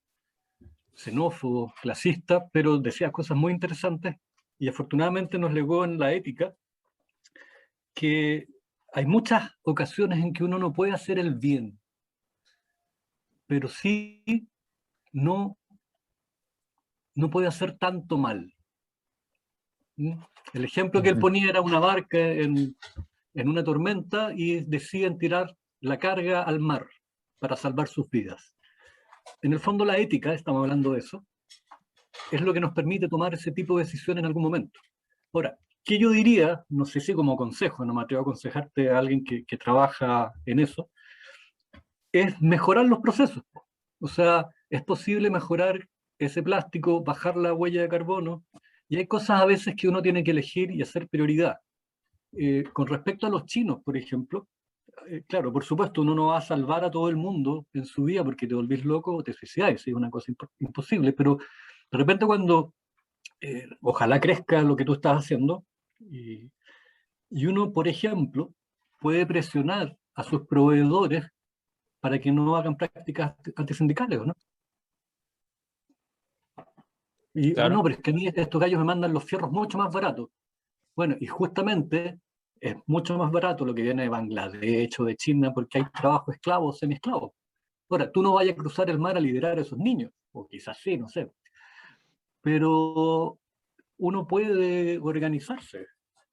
xenófobo, clasista, pero decía cosas muy interesantes, y afortunadamente nos legó en la ética que hay muchas ocasiones en que uno no puede hacer el bien, pero sí no puede hacer tanto mal. El ejemplo que él ponía era una barca en una tormenta y deciden tirar la carga al mar para salvar sus vidas. En el fondo la ética, estamos hablando de eso, es lo que nos permite tomar ese tipo de decisiones en algún momento. Ahora, ¿qué yo diría? No sé si como consejo, no me atrevo a aconsejarte a alguien que trabaja en eso, es mejorar los procesos. O sea, es posible mejorar ese plástico, bajar la huella de carbono, y hay cosas a veces que uno tiene que elegir y hacer prioridad. Con respecto a los chinos, por ejemplo, claro, por supuesto, uno no va a salvar a todo el mundo en su vida porque te volvís loco o te suicidáis, es una cosa imposible, pero de repente cuando ojalá crezca lo que tú estás haciendo, y uno, por ejemplo, puede presionar a sus proveedores para que no hagan prácticas antisindicales, ¿o no? Y, Claro. no, pero es que a mí estos gallos me mandan los fierros mucho más baratos. Bueno, y justamente es mucho más barato lo que viene de Bangladesh o de China porque hay trabajo esclavo o semi-esclavo. Ahora, tú no vayas a cruzar el mar a liderar a esos niños, o quizás sí, no sé. Pero uno puede organizarse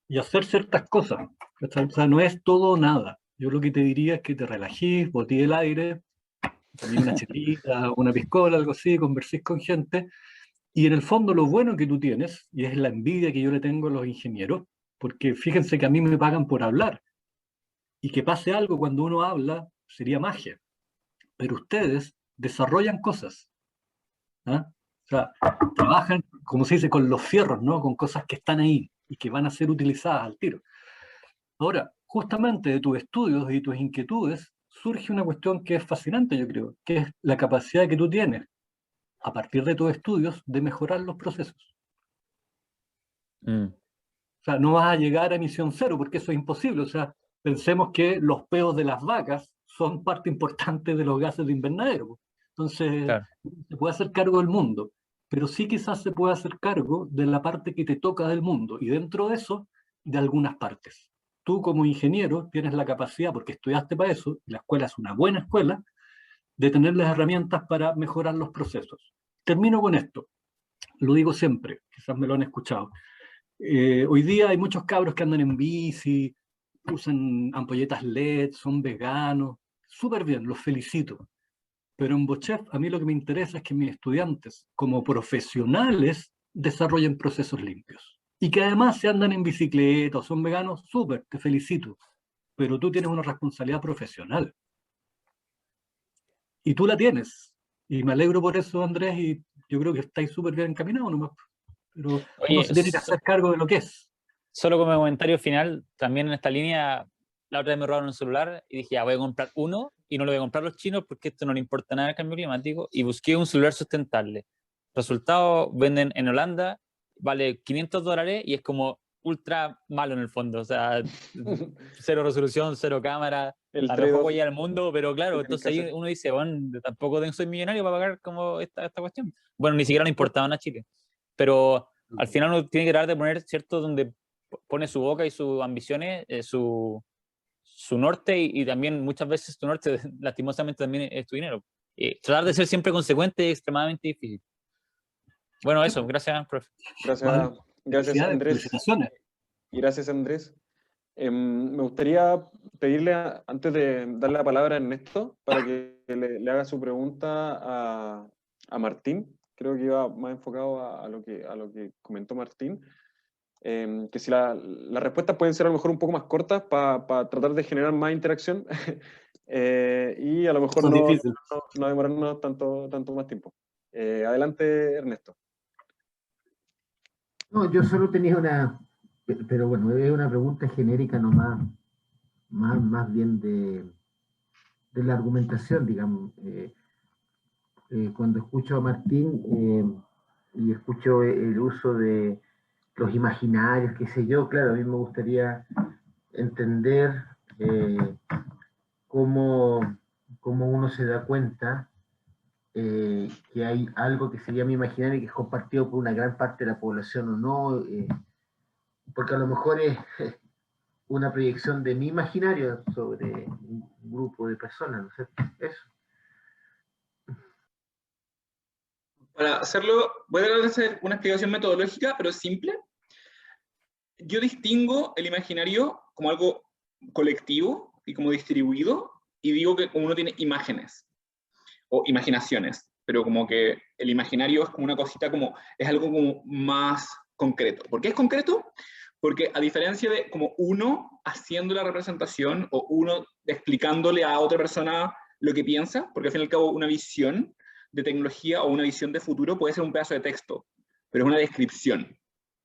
y hacer ciertas cosas. O sea, no es todo o nada. Yo lo que te diría es que te relajís, botí el aire, tomé una chelita, una piscola, algo así, conversís con gente. Y en el fondo lo bueno que tú tienes, y es la envidia que yo le tengo a los ingenieros, porque fíjense que a mí me pagan por hablar, y que pase algo cuando uno habla sería magia. Pero ustedes desarrollan cosas, ¿ah? O sea, trabajan, como se dice, con los fierros, ¿no? Con cosas que están ahí y que van a ser utilizadas al tiro. Ahora, justamente de tus estudios y tus inquietudes surge una cuestión que es fascinante, yo creo, que es la capacidad que tú tienes, a partir de tus estudios, de mejorar los procesos. O sea, no vas a llegar a emisión cero, porque eso es imposible. O sea, pensemos que los peos de las vacas son parte importante de los gases de invernadero. Entonces, Claro. se puede hacer cargo del mundo, pero sí quizás se puede hacer cargo de la parte que te toca del mundo, y dentro de eso, de algunas partes. Tú como ingeniero tienes la capacidad, porque estudiaste para eso, y la escuela es una buena escuela, de tener las herramientas para mejorar los procesos. Termino con esto, lo digo siempre, quizás me lo han escuchado. Hoy día hay muchos cabros que andan en bici, usan ampolletas LED, son veganos, súper bien, los felicito. Pero en Bochef a mí lo que me interesa es que mis estudiantes, como profesionales, desarrollen procesos limpios. Y que además se andan en bicicleta o son veganos, súper, te felicito. Pero tú tienes una responsabilidad profesional. Y tú la tienes. Y me alegro por eso, Andrés, y yo creo que estáis súper bien encaminados nomás. Pero uno Oye, se tiene que hacer cargo de lo que es. solo como comentario final, también en esta línea, la otra vez me robaron un celular y dije, ya voy a comprar uno y no lo voy a comprar a los chinos porque esto no le importa nada al cambio climático, y busqué un celular sustentable. Resultado, venden en Holanda, vale $500 y es como ultra malo en el fondo, o sea, cero resolución, cero cámara, El la mejor trade-off huella del mundo, pero claro, que tienes entonces que ahí hacer. uno dice, bueno, tampoco soy millonario para pagar como esta cuestión. Bueno, ni siquiera le importaban a Chile, pero al final uno tiene que tratar de poner, ¿cierto?, donde pone su boca y sus ambiciones, su norte, y también muchas veces tu norte, lastimosamente, también es tu dinero. Tratar de ser siempre consecuente es extremadamente difícil. Bueno, eso, gracias, profe. Gracias, Vale. gracias Felicidades, Andrés. felicitaciones. Y gracias Andrés. Me gustaría pedirle, antes de dar la palabra a Ernesto, para que le haga su pregunta a Martín, creo que iba más enfocado a lo que comentó Martín, que si las respuestas pueden ser a lo mejor un poco más cortas para tratar de generar más interacción y a lo mejor no demorarnos tanto más tiempo. Adelante, Ernesto. No, yo solo tenía pero bueno, es una pregunta genérica nomás, más bien de la argumentación, digamos. Cuando escucho a Martín y escucho el uso de los imaginarios, qué sé yo, claro, a mí me gustaría entender cómo uno se da cuenta que hay algo que se llama imaginario y que es compartido por una gran parte de la población o no, porque a lo mejor es una proyección de mi imaginario sobre un grupo de personas, ¿no sé? Eso. Para hacerlo, voy a tratar de hacer una explicación metodológica, pero simple. Yo distingo el imaginario como algo colectivo y como distribuido, y digo que uno tiene imágenes o imaginaciones, pero como que el imaginario es como una cosita, es algo como más concreto. ¿Por qué es concreto? Porque a diferencia de como uno haciendo la representación o uno explicándole a otra persona lo que piensa, porque al fin y al cabo una visión de tecnología o una visión de futuro puede ser un pedazo de texto, pero es una descripción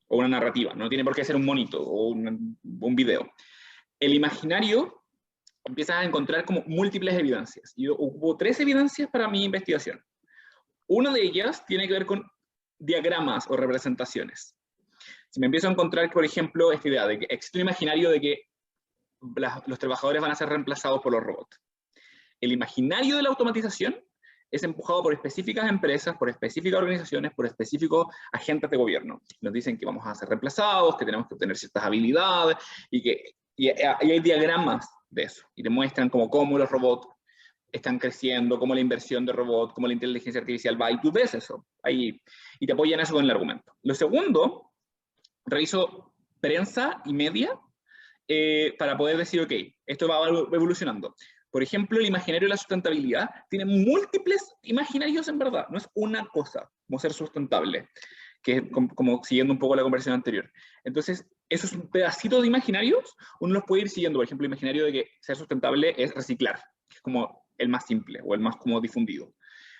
o una narrativa, no tiene por qué ser un monito o un video. El imaginario empiezas a encontrar como múltiples evidencias. Yo hubo 3 evidencias para mi investigación. Una de ellas tiene que ver con diagramas o representaciones. Si me empiezo a encontrar, por ejemplo, esta idea de que existe un imaginario de que los trabajadores van a ser reemplazados por los robots. El imaginario de la automatización es empujado por específicas empresas, por específicas organizaciones, por específicos agentes de gobierno. Nos dicen que vamos a ser reemplazados, que tenemos que obtener ciertas habilidades, y hay diagramas de eso, y te muestran cómo los robots están creciendo, cómo la inversión de robots, cómo la inteligencia artificial va, y tú ves eso, ahí, y te apoyan eso con el argumento. Lo segundo, reviso prensa y media para poder decir, ok, esto va evolucionando. Por ejemplo, el imaginario de la sustentabilidad tiene múltiples imaginarios en verdad, no es una cosa, como ser sustentable, que es como siguiendo un poco la conversación anterior. Entonces, esos pedacitos de imaginarios, uno los puede ir siguiendo. Por ejemplo, el imaginario de que ser sustentable es reciclar, que es como el más simple o el más como difundido.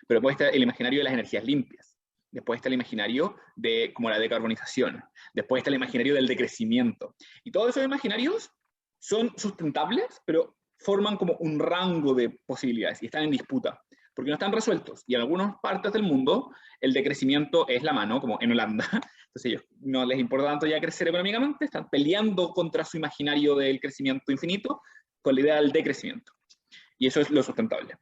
Pero después está el imaginario de las energías limpias. Después está el imaginario de como la decarbonización. Después está el imaginario del decrecimiento. Y todos esos imaginarios son sustentables, pero forman como un rango de posibilidades y están en disputa, porque no están resueltos. Y en algunas partes del mundo el decrecimiento es la mano, como en Holanda. Entonces ellos no les importa tanto ya crecer económicamente, están peleando contra su imaginario del crecimiento infinito con la idea del decrecimiento. Y eso es lo sustentable.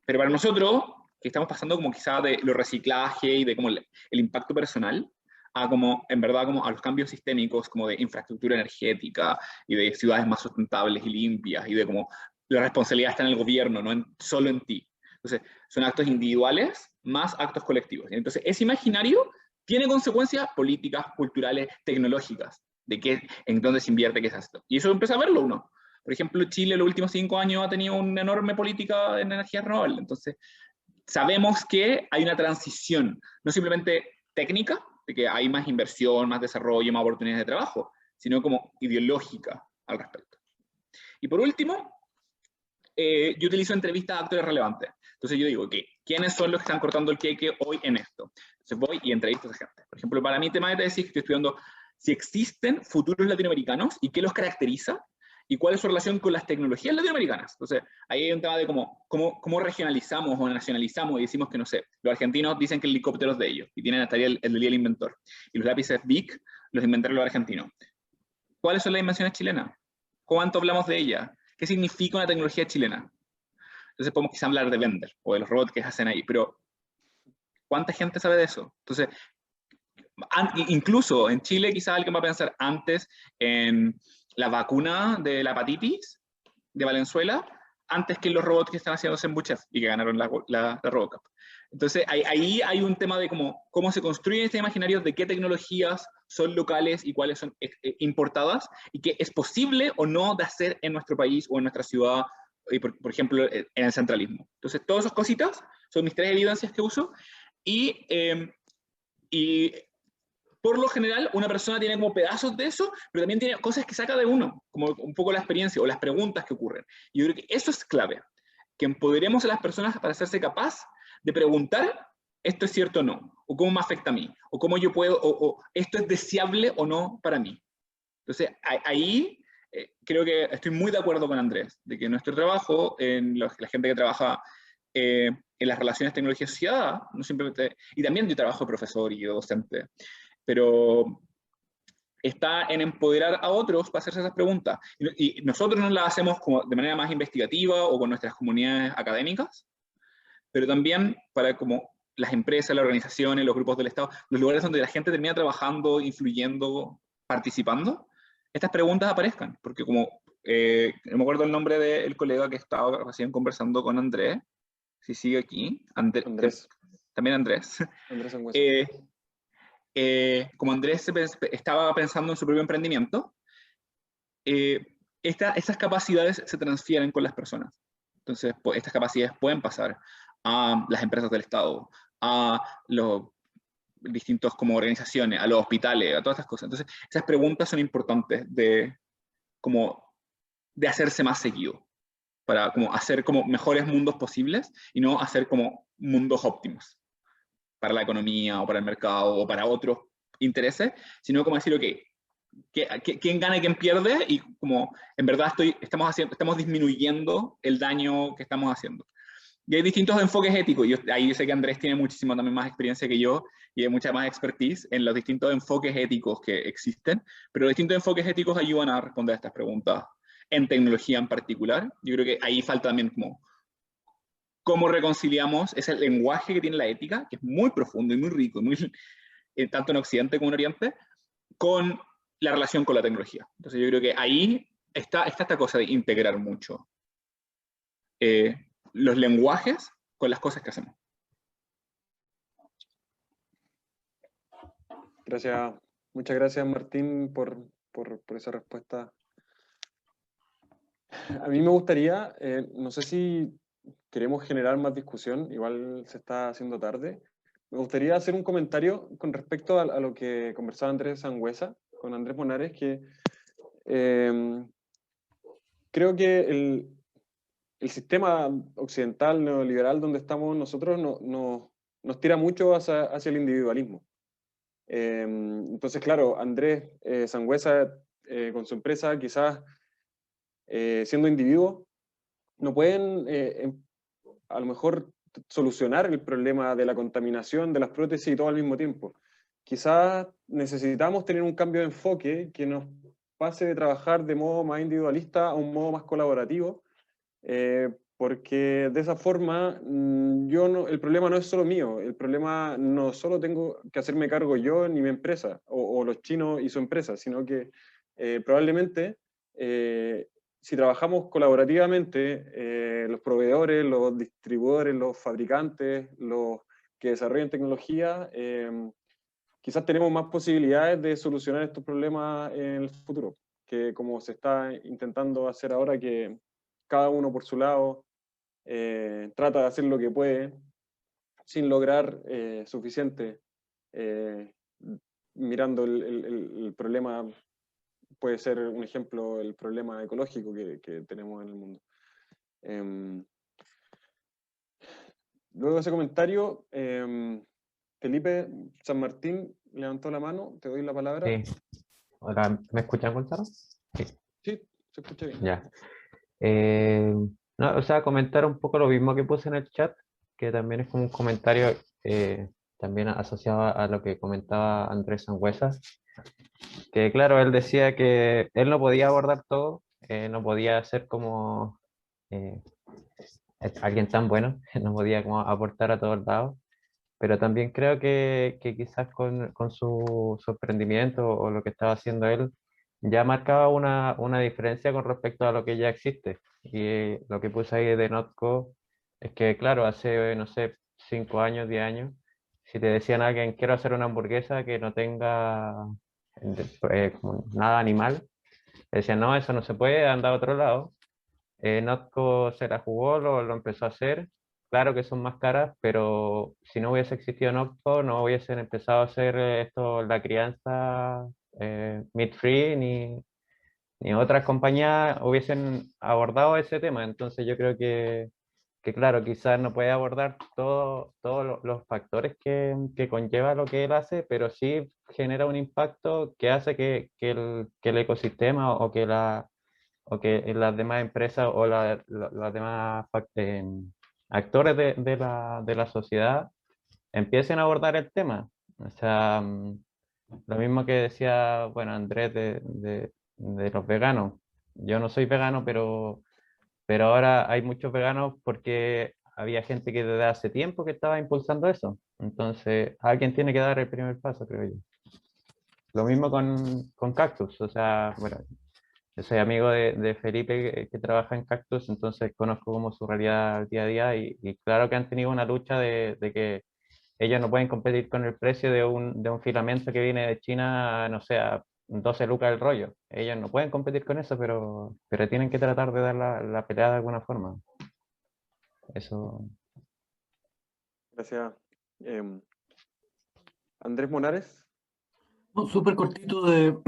Pero para nosotros, que estamos pasando como quizá de lo reciclaje y de como el impacto personal, a como, en verdad, como a los cambios sistémicos, como de infraestructura energética y de ciudades más sustentables y limpias, y de como la responsabilidad está en el gobierno, no solo en ti. Entonces, son actos individuales más actos colectivos. Entonces, ese imaginario tiene consecuencias políticas, culturales, tecnológicas, de en dónde se invierte, qué es esto. Y eso empieza a verlo uno. Por ejemplo, Chile en los últimos 5 años ha tenido una enorme política en energías renovables. Entonces, sabemos que hay una transición, no simplemente técnica, de que hay más inversión, más desarrollo, más oportunidades de trabajo, sino como ideológica al respecto. Y por último, yo utilizo entrevistas a actores relevantes. Entonces yo digo, ¿quiénes son los que están cortando el queque hoy en esto? Entonces voy y entrevisto a esa gente. Por ejemplo, para mi tema de tesis, estoy estudiando si existen futuros latinoamericanos y qué los caracteriza, y cuál es su relación con las tecnologías latinoamericanas. Entonces, ahí hay un tema de cómo regionalizamos o nacionalizamos y decimos que, no sé, los argentinos dicen que el helicóptero es de ellos y tienen hasta el del día del inventor. Y los lápices Bic los inventaron los argentinos. ¿Cuáles son las invenciones chilenas? ¿Cuánto hablamos de ellas? ¿Qué significa una tecnología chilena? Entonces podemos quizá hablar de Vender o de los robots que hacen ahí, pero ¿cuánta gente sabe de eso? Entonces, incluso en Chile quizá alguien va a pensar antes en la vacuna de la hepatitis de Valenzuela, antes que los robots que están haciendo Sembuchef y que ganaron la RoboCup. Entonces, ahí hay un tema de cómo se construyen estos imaginarios, de qué tecnologías son locales y cuáles son importadas, y qué es posible o no de hacer en nuestro país o en nuestra ciudad, por ejemplo, en el centralismo. Entonces, todas esas cositas son mis 3 evidencias que uso. Y por lo general, una persona tiene como pedazos de eso, pero también tiene cosas que saca de uno, como un poco la experiencia o las preguntas que ocurren. Y yo creo que eso es clave, que empoderemos a las personas para hacerse capaz de preguntar, ¿esto es cierto o no? ¿O cómo me afecta a mí? ¿O cómo yo puedo, o esto es deseable o no para mí? Entonces, ahí creo que estoy muy de acuerdo con Andrés, de que nuestro trabajo, la gente que trabaja en las relaciones tecnología-sociedad, no simplemente, y también yo trabajo de profesor y de docente, pero está en empoderar a otros para hacerse esas preguntas. Y nosotros no las hacemos como de manera más investigativa o con nuestras comunidades académicas, pero también para como las empresas, las organizaciones, los grupos del Estado, los lugares donde la gente termina trabajando, influyendo, participando, estas preguntas aparezcan. Porque como, no me acuerdo el nombre del colega que estaba recién conversando con Andrés, si sigue aquí, Andrés. También Andrés. Andrés Sangüesa. Como Andrés estaba pensando en su propio emprendimiento, estas capacidades se transfieren con las personas. Entonces, estas capacidades pueden pasar a las empresas del Estado, a los distintos como organizaciones, a los hospitales, a todas estas cosas. Entonces, esas preguntas son importantes de hacerse más seguido, para como hacer como mejores mundos posibles y no hacer como mundos óptimos para la economía o para el mercado o para otros intereses, sino como decir, ok, ¿quién gana y quién pierde? Y como en verdad estamos disminuyendo el daño que estamos haciendo. Y hay distintos enfoques éticos. Ahí sé que Andrés tiene muchísima también más experiencia que yo y hay mucha más expertise en los distintos enfoques éticos que existen, pero los distintos enfoques éticos ayudan a responder a estas preguntas en tecnología en particular. Yo creo que ahí falta también como cómo reconciliamos ese lenguaje que tiene la ética, que es muy profundo y muy rico, tanto en Occidente como en Oriente, con la relación con la tecnología. Entonces yo creo que ahí está esta cosa de integrar mucho los lenguajes con las cosas que hacemos. Gracias, muchas gracias Martín por esa respuesta. A mí me gustaría, no sé si queremos generar más discusión, igual se está haciendo tarde. Me gustaría hacer un comentario con respecto a lo que conversaba Andrés Sangüesa con Andrés Monares, que creo que el sistema occidental neoliberal donde estamos nosotros nos tira mucho hacia el individualismo. Entonces, claro, Andrés Sangüesa con su empresa, quizás siendo individuo, no pueden a lo mejor solucionar el problema de la contaminación de las prótesis y todo al mismo tiempo. Quizás necesitamos tener un cambio de enfoque que nos pase de trabajar de modo más individualista a un modo más colaborativo, porque de esa forma el problema no es solo mío, el problema no solo tengo que hacerme cargo yo ni mi empresa, o los chinos y su empresa, sino que probablemente si trabajamos colaborativamente, los proveedores, los distribuidores, los fabricantes, los que desarrollan tecnología, quizás tenemos más posibilidades de solucionar estos problemas en el futuro, que como se está intentando hacer ahora, que cada uno por su lado trata de hacer lo que puede sin lograr suficiente, mirando el problema. Puede ser un ejemplo el problema ecológico que tenemos en el mundo. Luego de ese comentario, Felipe San Martín levantó la mano, te doy la palabra. Sí. Hola, ¿me escuchan, Gonzalo? Sí. Sí, se escucha bien. Ya. No, o sea, comentar un poco lo mismo que puse en el chat, que también es como un comentario también asociado a lo que comentaba Andrés Sangüesa, que claro, él decía que él no podía abordar todo, no podía ser como alguien tan bueno, no podía como aportar a todos lados, pero también creo que quizás con su emprendimiento o lo que estaba haciendo él, ya marcaba una diferencia con respecto a lo que ya existe. Y lo que puse ahí de Notco es que, claro, hace, no sé, 5 años, 10 años, si te decían a alguien, quiero hacer una hamburguesa que no tenga como nada animal, te decían, no, eso no se puede, anda a otro lado. Notco se la jugó, lo empezó a hacer claro que son más caras, pero si no hubiese existido Nocco, no hubiesen empezado a hacer esto, la crianza meat free, ni otras compañías hubiesen abordado ese tema. Entonces yo creo que claro, quizás no puede abordar todos los factores que conlleva lo que él hace, pero sí genera un impacto que hace que el ecosistema o que las demás empresas o las demás actores de la sociedad empiecen a abordar el tema. O sea, lo mismo que decía, bueno, Andrés de los veganos. Yo no soy vegano, pero ahora hay muchos veganos porque había gente que desde hace tiempo que estaba impulsando eso. Entonces, alguien tiene que dar el primer paso, creo yo. Lo mismo con Cactus. O sea, bueno, yo soy amigo de Felipe que trabaja en Cactus, entonces conozco como su realidad al día a día y claro que han tenido una lucha de que ellos no pueden competir con el precio de un filamento que viene de China, no sé, a 12 lucas el rollo. Ellos no pueden competir con eso, pero tienen que tratar de dar la pelea de alguna forma. Eso. Gracias. Andrés Monares. No, súper cortito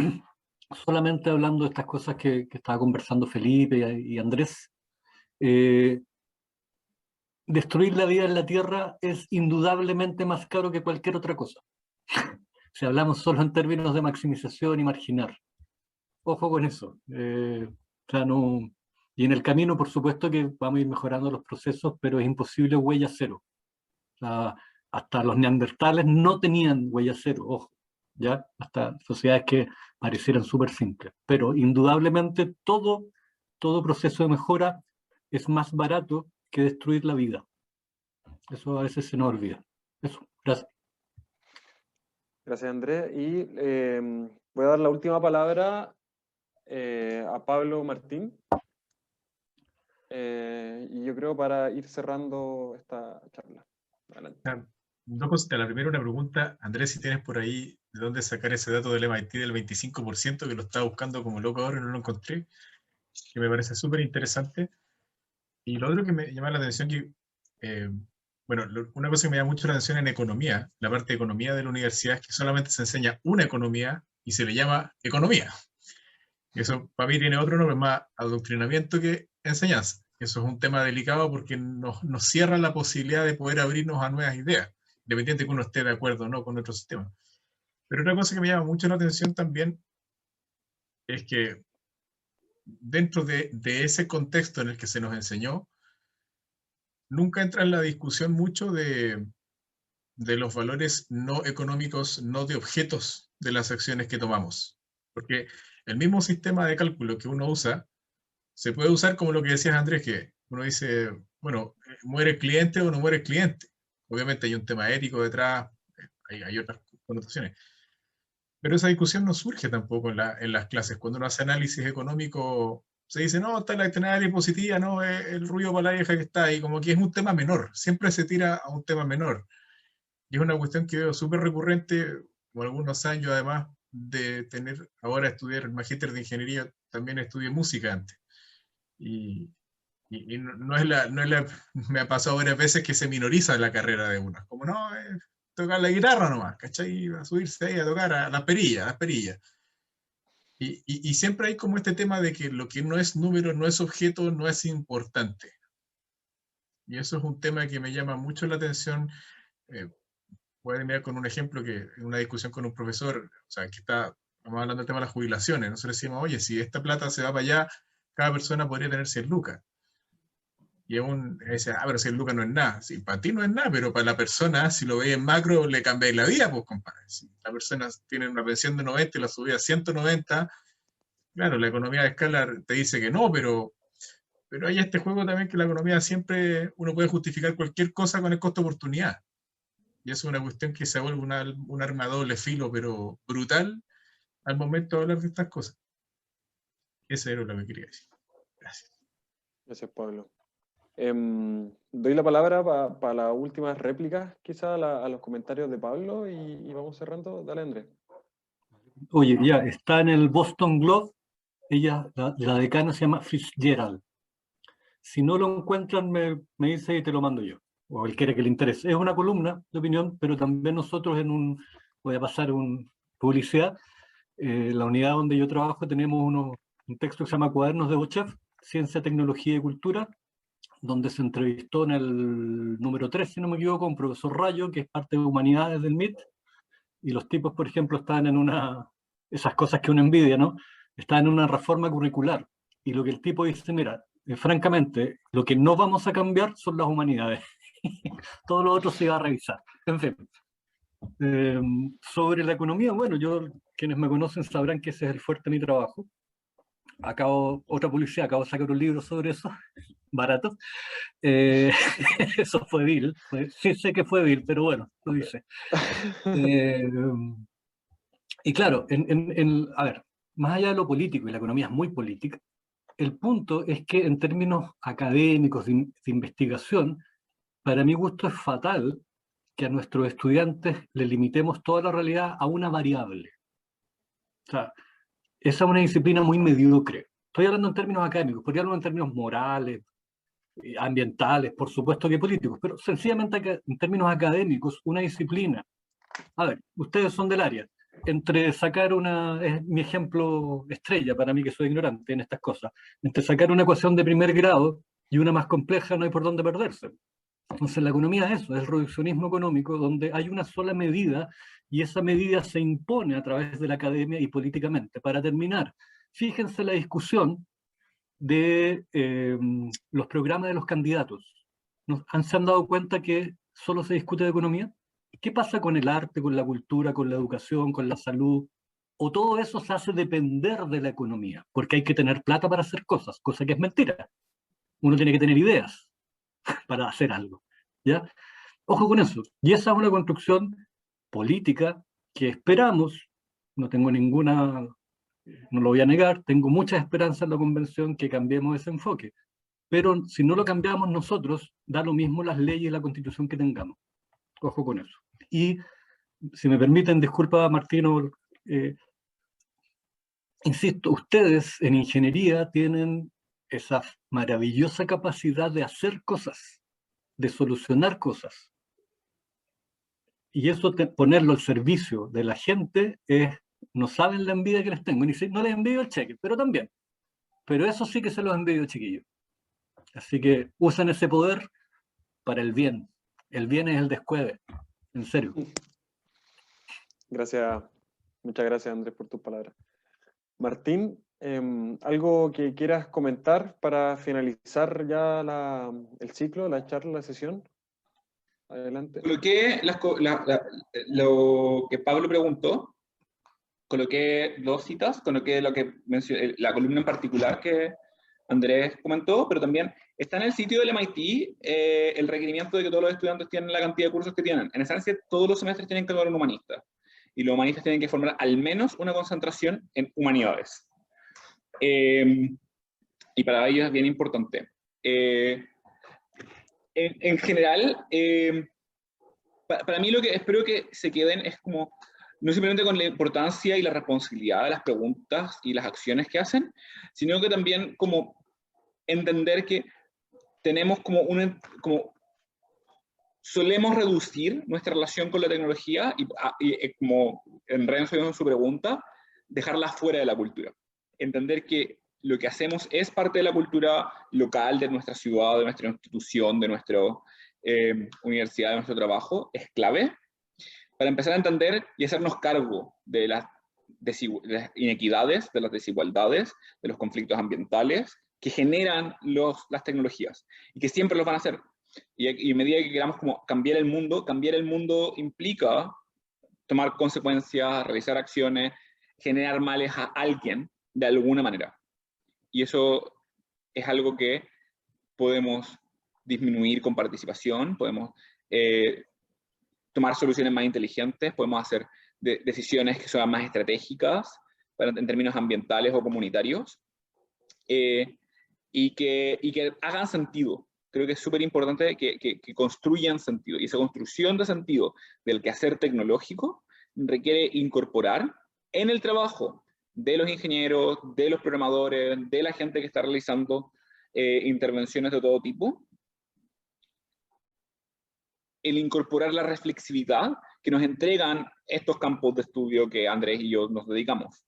solamente hablando de estas cosas que estaba conversando Felipe y Andrés. Destruir la vida en la Tierra es indudablemente más caro que cualquier otra cosa. Si hablamos solo en términos de maximización y marginar. Ojo con eso. O sea, no... Y en el camino, por supuesto que vamos a ir mejorando los procesos, pero es imposible huella cero. O sea, hasta los neandertales no tenían huella cero, ojo, ¿ya? Hasta sociedades que parecieran súper simples. Pero indudablemente todo proceso de mejora es más barato que destruir la vida. Eso a veces se nos olvida. Eso, gracias. Gracias, Andrés. Y voy a dar la última palabra a Pablo Martín. Y yo creo para ir cerrando esta charla. Adelante. Dos cositas. La primera, una pregunta. Andrés, si tienes por ahí de dónde sacar ese dato del MIT del 25%, que lo estaba buscando como loco ahora y no lo encontré, que me parece súper interesante. Y lo otro que me llama la atención, que, bueno, una cosa que me llama mucho la atención en economía, la parte de economía de la universidad, es que solamente se enseña una economía y se le llama economía. Y eso para mí tiene otro nombre, más adoctrinamiento que enseñanza. Eso es un tema delicado porque nos cierra la posibilidad de poder abrirnos a nuevas ideas, independiente de que uno esté de acuerdo o no con nuestro sistema. Pero otra cosa que me llama mucho la atención también es que dentro de ese contexto en el que se nos enseñó, nunca entra en la discusión mucho de los valores no económicos, no de objetos de las acciones que tomamos. Porque el mismo sistema de cálculo que uno usa, se puede usar como lo que decías, Andrés, que uno dice, bueno, ¿muere el cliente o no muere el cliente? Obviamente hay un tema ético detrás, hay otras connotaciones. Pero esa discusión no surge tampoco en las clases. Cuando uno hace análisis económico, se dice, no, está la externalidad positiva, no, el ruido para la vieja que está ahí, como que es un tema menor, siempre se tira a un tema menor. Y es una cuestión que veo súper recurrente, por algunos años además de tener, ahora estudiar el magíster de ingeniería, también estudié música antes. Y no es la, me ha pasado varias veces que se minoriza la carrera de uno. Como no, tocar la guitarra nomás, ¿cachai? A subirse ahí a tocar a las perillas, las perillas. Y siempre hay como este tema de que lo que no es número, no es objeto, no es importante. Y eso es un tema que me llama mucho la atención. Voy a terminar con un ejemplo que en una discusión con un profesor, o sea, que estamos hablando del tema de las jubilaciones, nosotros decimos, oye, si esta plata se va para allá, cada persona podría tener 100 lucas. Y aún dice, pero 100 lucas no es nada. Sí, para ti no es nada, pero para la persona, si lo veis en macro, le cambiáis la vida, pues, compadre. Si la persona tiene una pensión de 90 y la subía a 190, claro, la economía de escala te dice que no, pero hay este juego también que la economía siempre, uno puede justificar cualquier cosa con el costo-oportunidad. Y eso es una cuestión que se vuelve un arma de doble filo, pero brutal al momento de hablar de estas cosas. Eso era lo que quería decir. Gracias. Gracias, Pablo. Doy la palabra para las últimas réplicas, quizá a los comentarios de Pablo y vamos cerrando. Dale, Andrés. Oye, ya, está en el Boston Globe, ella, la decana se llama Fitzgerald. Si no lo encuentran, me dice y te lo mando yo. o cualquiera que le interese. Es una columna de opinión, pero también nosotros voy a pasar publicidad, la unidad donde yo trabajo tenemos un texto que se llama Cuadernos de Bochef, Ciencia, Tecnología y Cultura, donde se entrevistó en el número 3, si no me equivoco, un profesor Rayo, que es parte de Humanidades del MIT, y los tipos, por ejemplo, estaban en esas cosas que uno envidia, ¿no? Estaban en una reforma curricular, y lo que el tipo dice, mira, francamente, lo que no vamos a cambiar son las humanidades. Todo lo otro se va a revisar. En fin. Sobre la economía, bueno, quienes me conocen sabrán que ese es el fuerte de mi trabajo. Otra publicidad, acabo de sacar un libro sobre eso, barato. Eso fue vil, sí sé que fue vil, pero bueno, lo dice. Y claro, a ver, más allá de lo político, y la economía es muy política, el punto es que en términos académicos de investigación, para mi gusto es fatal que a nuestros estudiantes le limitemos toda la realidad a una variable. O sea, esa es una disciplina muy mediocre. Estoy hablando en términos académicos, podría hablar en términos morales, ambientales, por supuesto que políticos, pero sencillamente en términos académicos, una disciplina. A ver, ustedes son del área. Entre sacar es mi ejemplo estrella para mí que soy ignorante en estas cosas, entre sacar una ecuación de primer grado y una más compleja no hay por dónde perderse. Entonces la economía es eso, es el reduccionismo económico donde hay una sola medida y esa medida se impone a través de la academia y políticamente. Para terminar, fíjense la discusión de los programas de los candidatos. ¿Se han dado cuenta que solo se discute de economía? ¿Qué pasa con el arte, con la cultura, con la educación, con la salud? O todo eso se hace depender de la economía, porque hay que tener plata para hacer cosas, cosa que es mentira. Uno tiene que tener ideas para hacer algo, ¿ya? Ojo con eso. Y esa es una construcción política que esperamos, no tengo no lo voy a negar, tengo mucha esperanza en la convención que cambiemos ese enfoque. Pero si no lo cambiamos nosotros, da lo mismo las leyes y la constitución que tengamos. Ojo con eso. Y si me permiten, disculpa Martino, insisto, ustedes en ingeniería tienen esa maravillosa capacidad de hacer cosas, de solucionar cosas. Y eso ponerlo al servicio de la gente no saben la envidia que les tengo. No les envidio el cheque, pero también. Pero eso sí que se los envidio, chiquillos. Así que usen ese poder para el bien. El bien es el descueve. En serio. Gracias. Muchas gracias, Andrés, por tus palabras. Martín, ¿algo que quieras comentar para finalizar ya el ciclo, la charla, la sesión? Adelante. Coloqué lo que Pablo preguntó, coloqué 2 citas, coloqué lo que mencioné, la columna en particular que Andrés comentó, pero también está en el sitio del MIT el requerimiento de que todos los estudiantes tienen la cantidad de cursos que tienen. En esencia, todos los semestres tienen que tomar un humanista. Y los humanistas tienen que formar al menos una concentración en humanidades. Y para ellos es bien importante. En general, para mí lo que espero que se queden es como, no simplemente con la importancia y la responsabilidad de las preguntas y las acciones que hacen, sino que también como entender que tenemos como solemos reducir nuestra relación con la tecnología y como en Renzo en su pregunta, dejarla fuera de la cultura. Entender que lo que hacemos es parte de la cultura local de nuestra ciudad, de nuestra institución, de nuestra universidad, de nuestro trabajo, es clave para empezar a entender y hacernos cargo de las inequidades, de las desigualdades, de los conflictos ambientales que generan las tecnologías y que siempre los van a hacer. Y a medida que queramos como cambiar el mundo implica tomar consecuencias, realizar acciones, generar males a alguien de alguna manera. Y eso es algo que podemos disminuir con participación, podemos tomar soluciones más inteligentes, podemos hacer decisiones que sean más estratégicas en términos ambientales o comunitarios, y que hagan sentido. Creo que es súper importante que construyan sentido. Y esa construcción de sentido del quehacer tecnológico requiere incorporar en el trabajo de los ingenieros, de los programadores, de la gente que está realizando intervenciones de todo tipo, el incorporar la reflexividad que nos entregan estos campos de estudio que Andrés y yo nos dedicamos.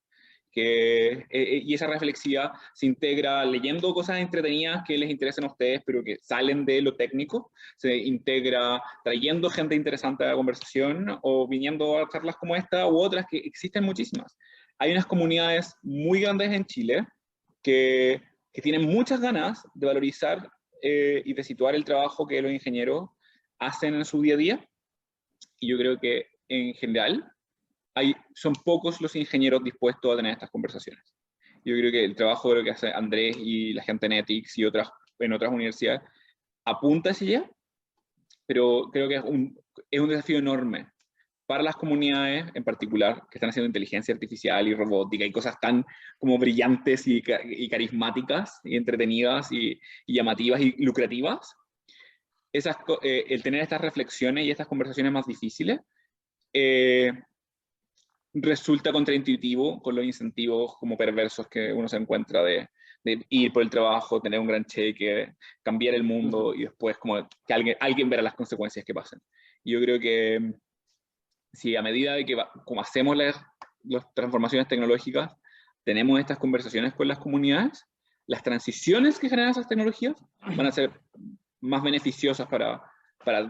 Y esa reflexividad se integra leyendo cosas entretenidas que les interesan a ustedes, pero que salen de lo técnico, se integra trayendo gente interesante a la conversación, o viniendo a charlas como esta, u otras que existen muchísimas. Hay unas comunidades muy grandes en Chile que tienen muchas ganas de valorizar y de situar el trabajo que los ingenieros hacen en su día a día, y yo creo que en general son pocos los ingenieros dispuestos a tener estas conversaciones. Yo creo que el trabajo de lo que hace Andrés y la gente en Ethics y en otras universidades apunta hacia allá, pero creo que es un desafío enorme para las comunidades en particular que están haciendo inteligencia artificial y robótica y cosas tan como brillantes y carismáticas y entretenidas y llamativas y lucrativas. El tener estas reflexiones y estas conversaciones más difíciles resulta contraintuitivo con los incentivos como perversos que uno se encuentra de ir por el trabajo, tener un gran cheque, cambiar el mundo y después como que alguien verá las consecuencias que pasen. Y yo creo que si a medida de que como hacemos las transformaciones tecnológicas, tenemos estas conversaciones con las comunidades, las transiciones que generan esas tecnologías van a ser más beneficiosas para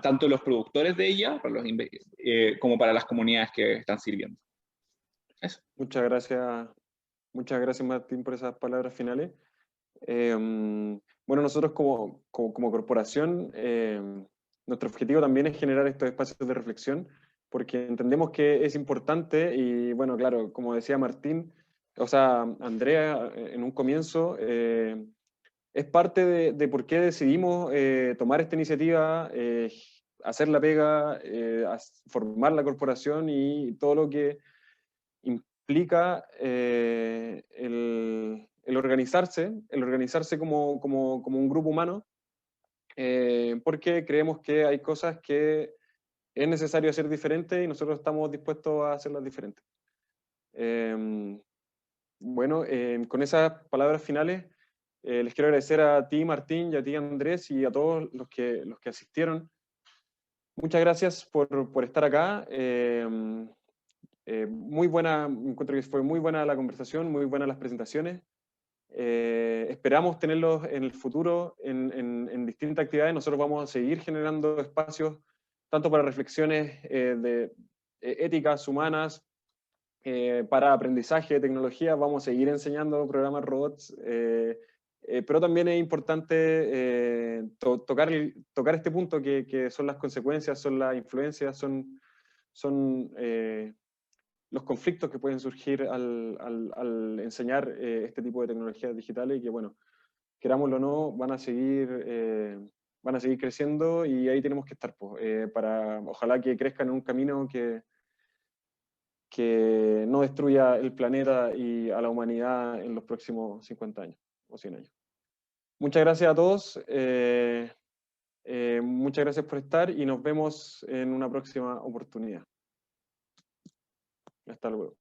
tanto los productores de ellas como para las comunidades que están sirviendo. Eso. Muchas gracias Martín por esas palabras finales. Bueno, nosotros como corporación, nuestro objetivo también es generar estos espacios de reflexión, porque entendemos que es importante y bueno, claro, como decía Martín, o sea, Andrea en un comienzo, es parte de por qué decidimos tomar esta iniciativa, hacer la pega, formar la corporación y todo lo que implica el organizarse como un grupo humano, porque creemos que hay cosas que es necesario hacer diferentes y nosotros estamos dispuestos a hacerlas diferentes. Bueno, con esas palabras finales, les quiero agradecer a ti, Martín, y a ti, Andrés, y a todos los que asistieron. Muchas gracias por estar acá. Muy buena, encuentro que fue muy buena la conversación, muy buenas las presentaciones. Esperamos tenerlos en el futuro en distintas actividades. Nosotros vamos a seguir generando espacios tanto para reflexiones éticas, humanas, para aprendizaje de tecnología. Vamos a seguir enseñando programas robots, pero también es importante tocar este punto que son las consecuencias, son las influencias, son los conflictos que pueden surgir al enseñar este tipo de tecnologías digitales y que, bueno, querámoslo o no, van a seguir creciendo y ahí tenemos que estar, ojalá que crezcan en un camino que no destruya el planeta y a la humanidad en los próximos 50 años o 100 años. Muchas gracias a todos, muchas gracias por estar y nos vemos en una próxima oportunidad. Hasta luego.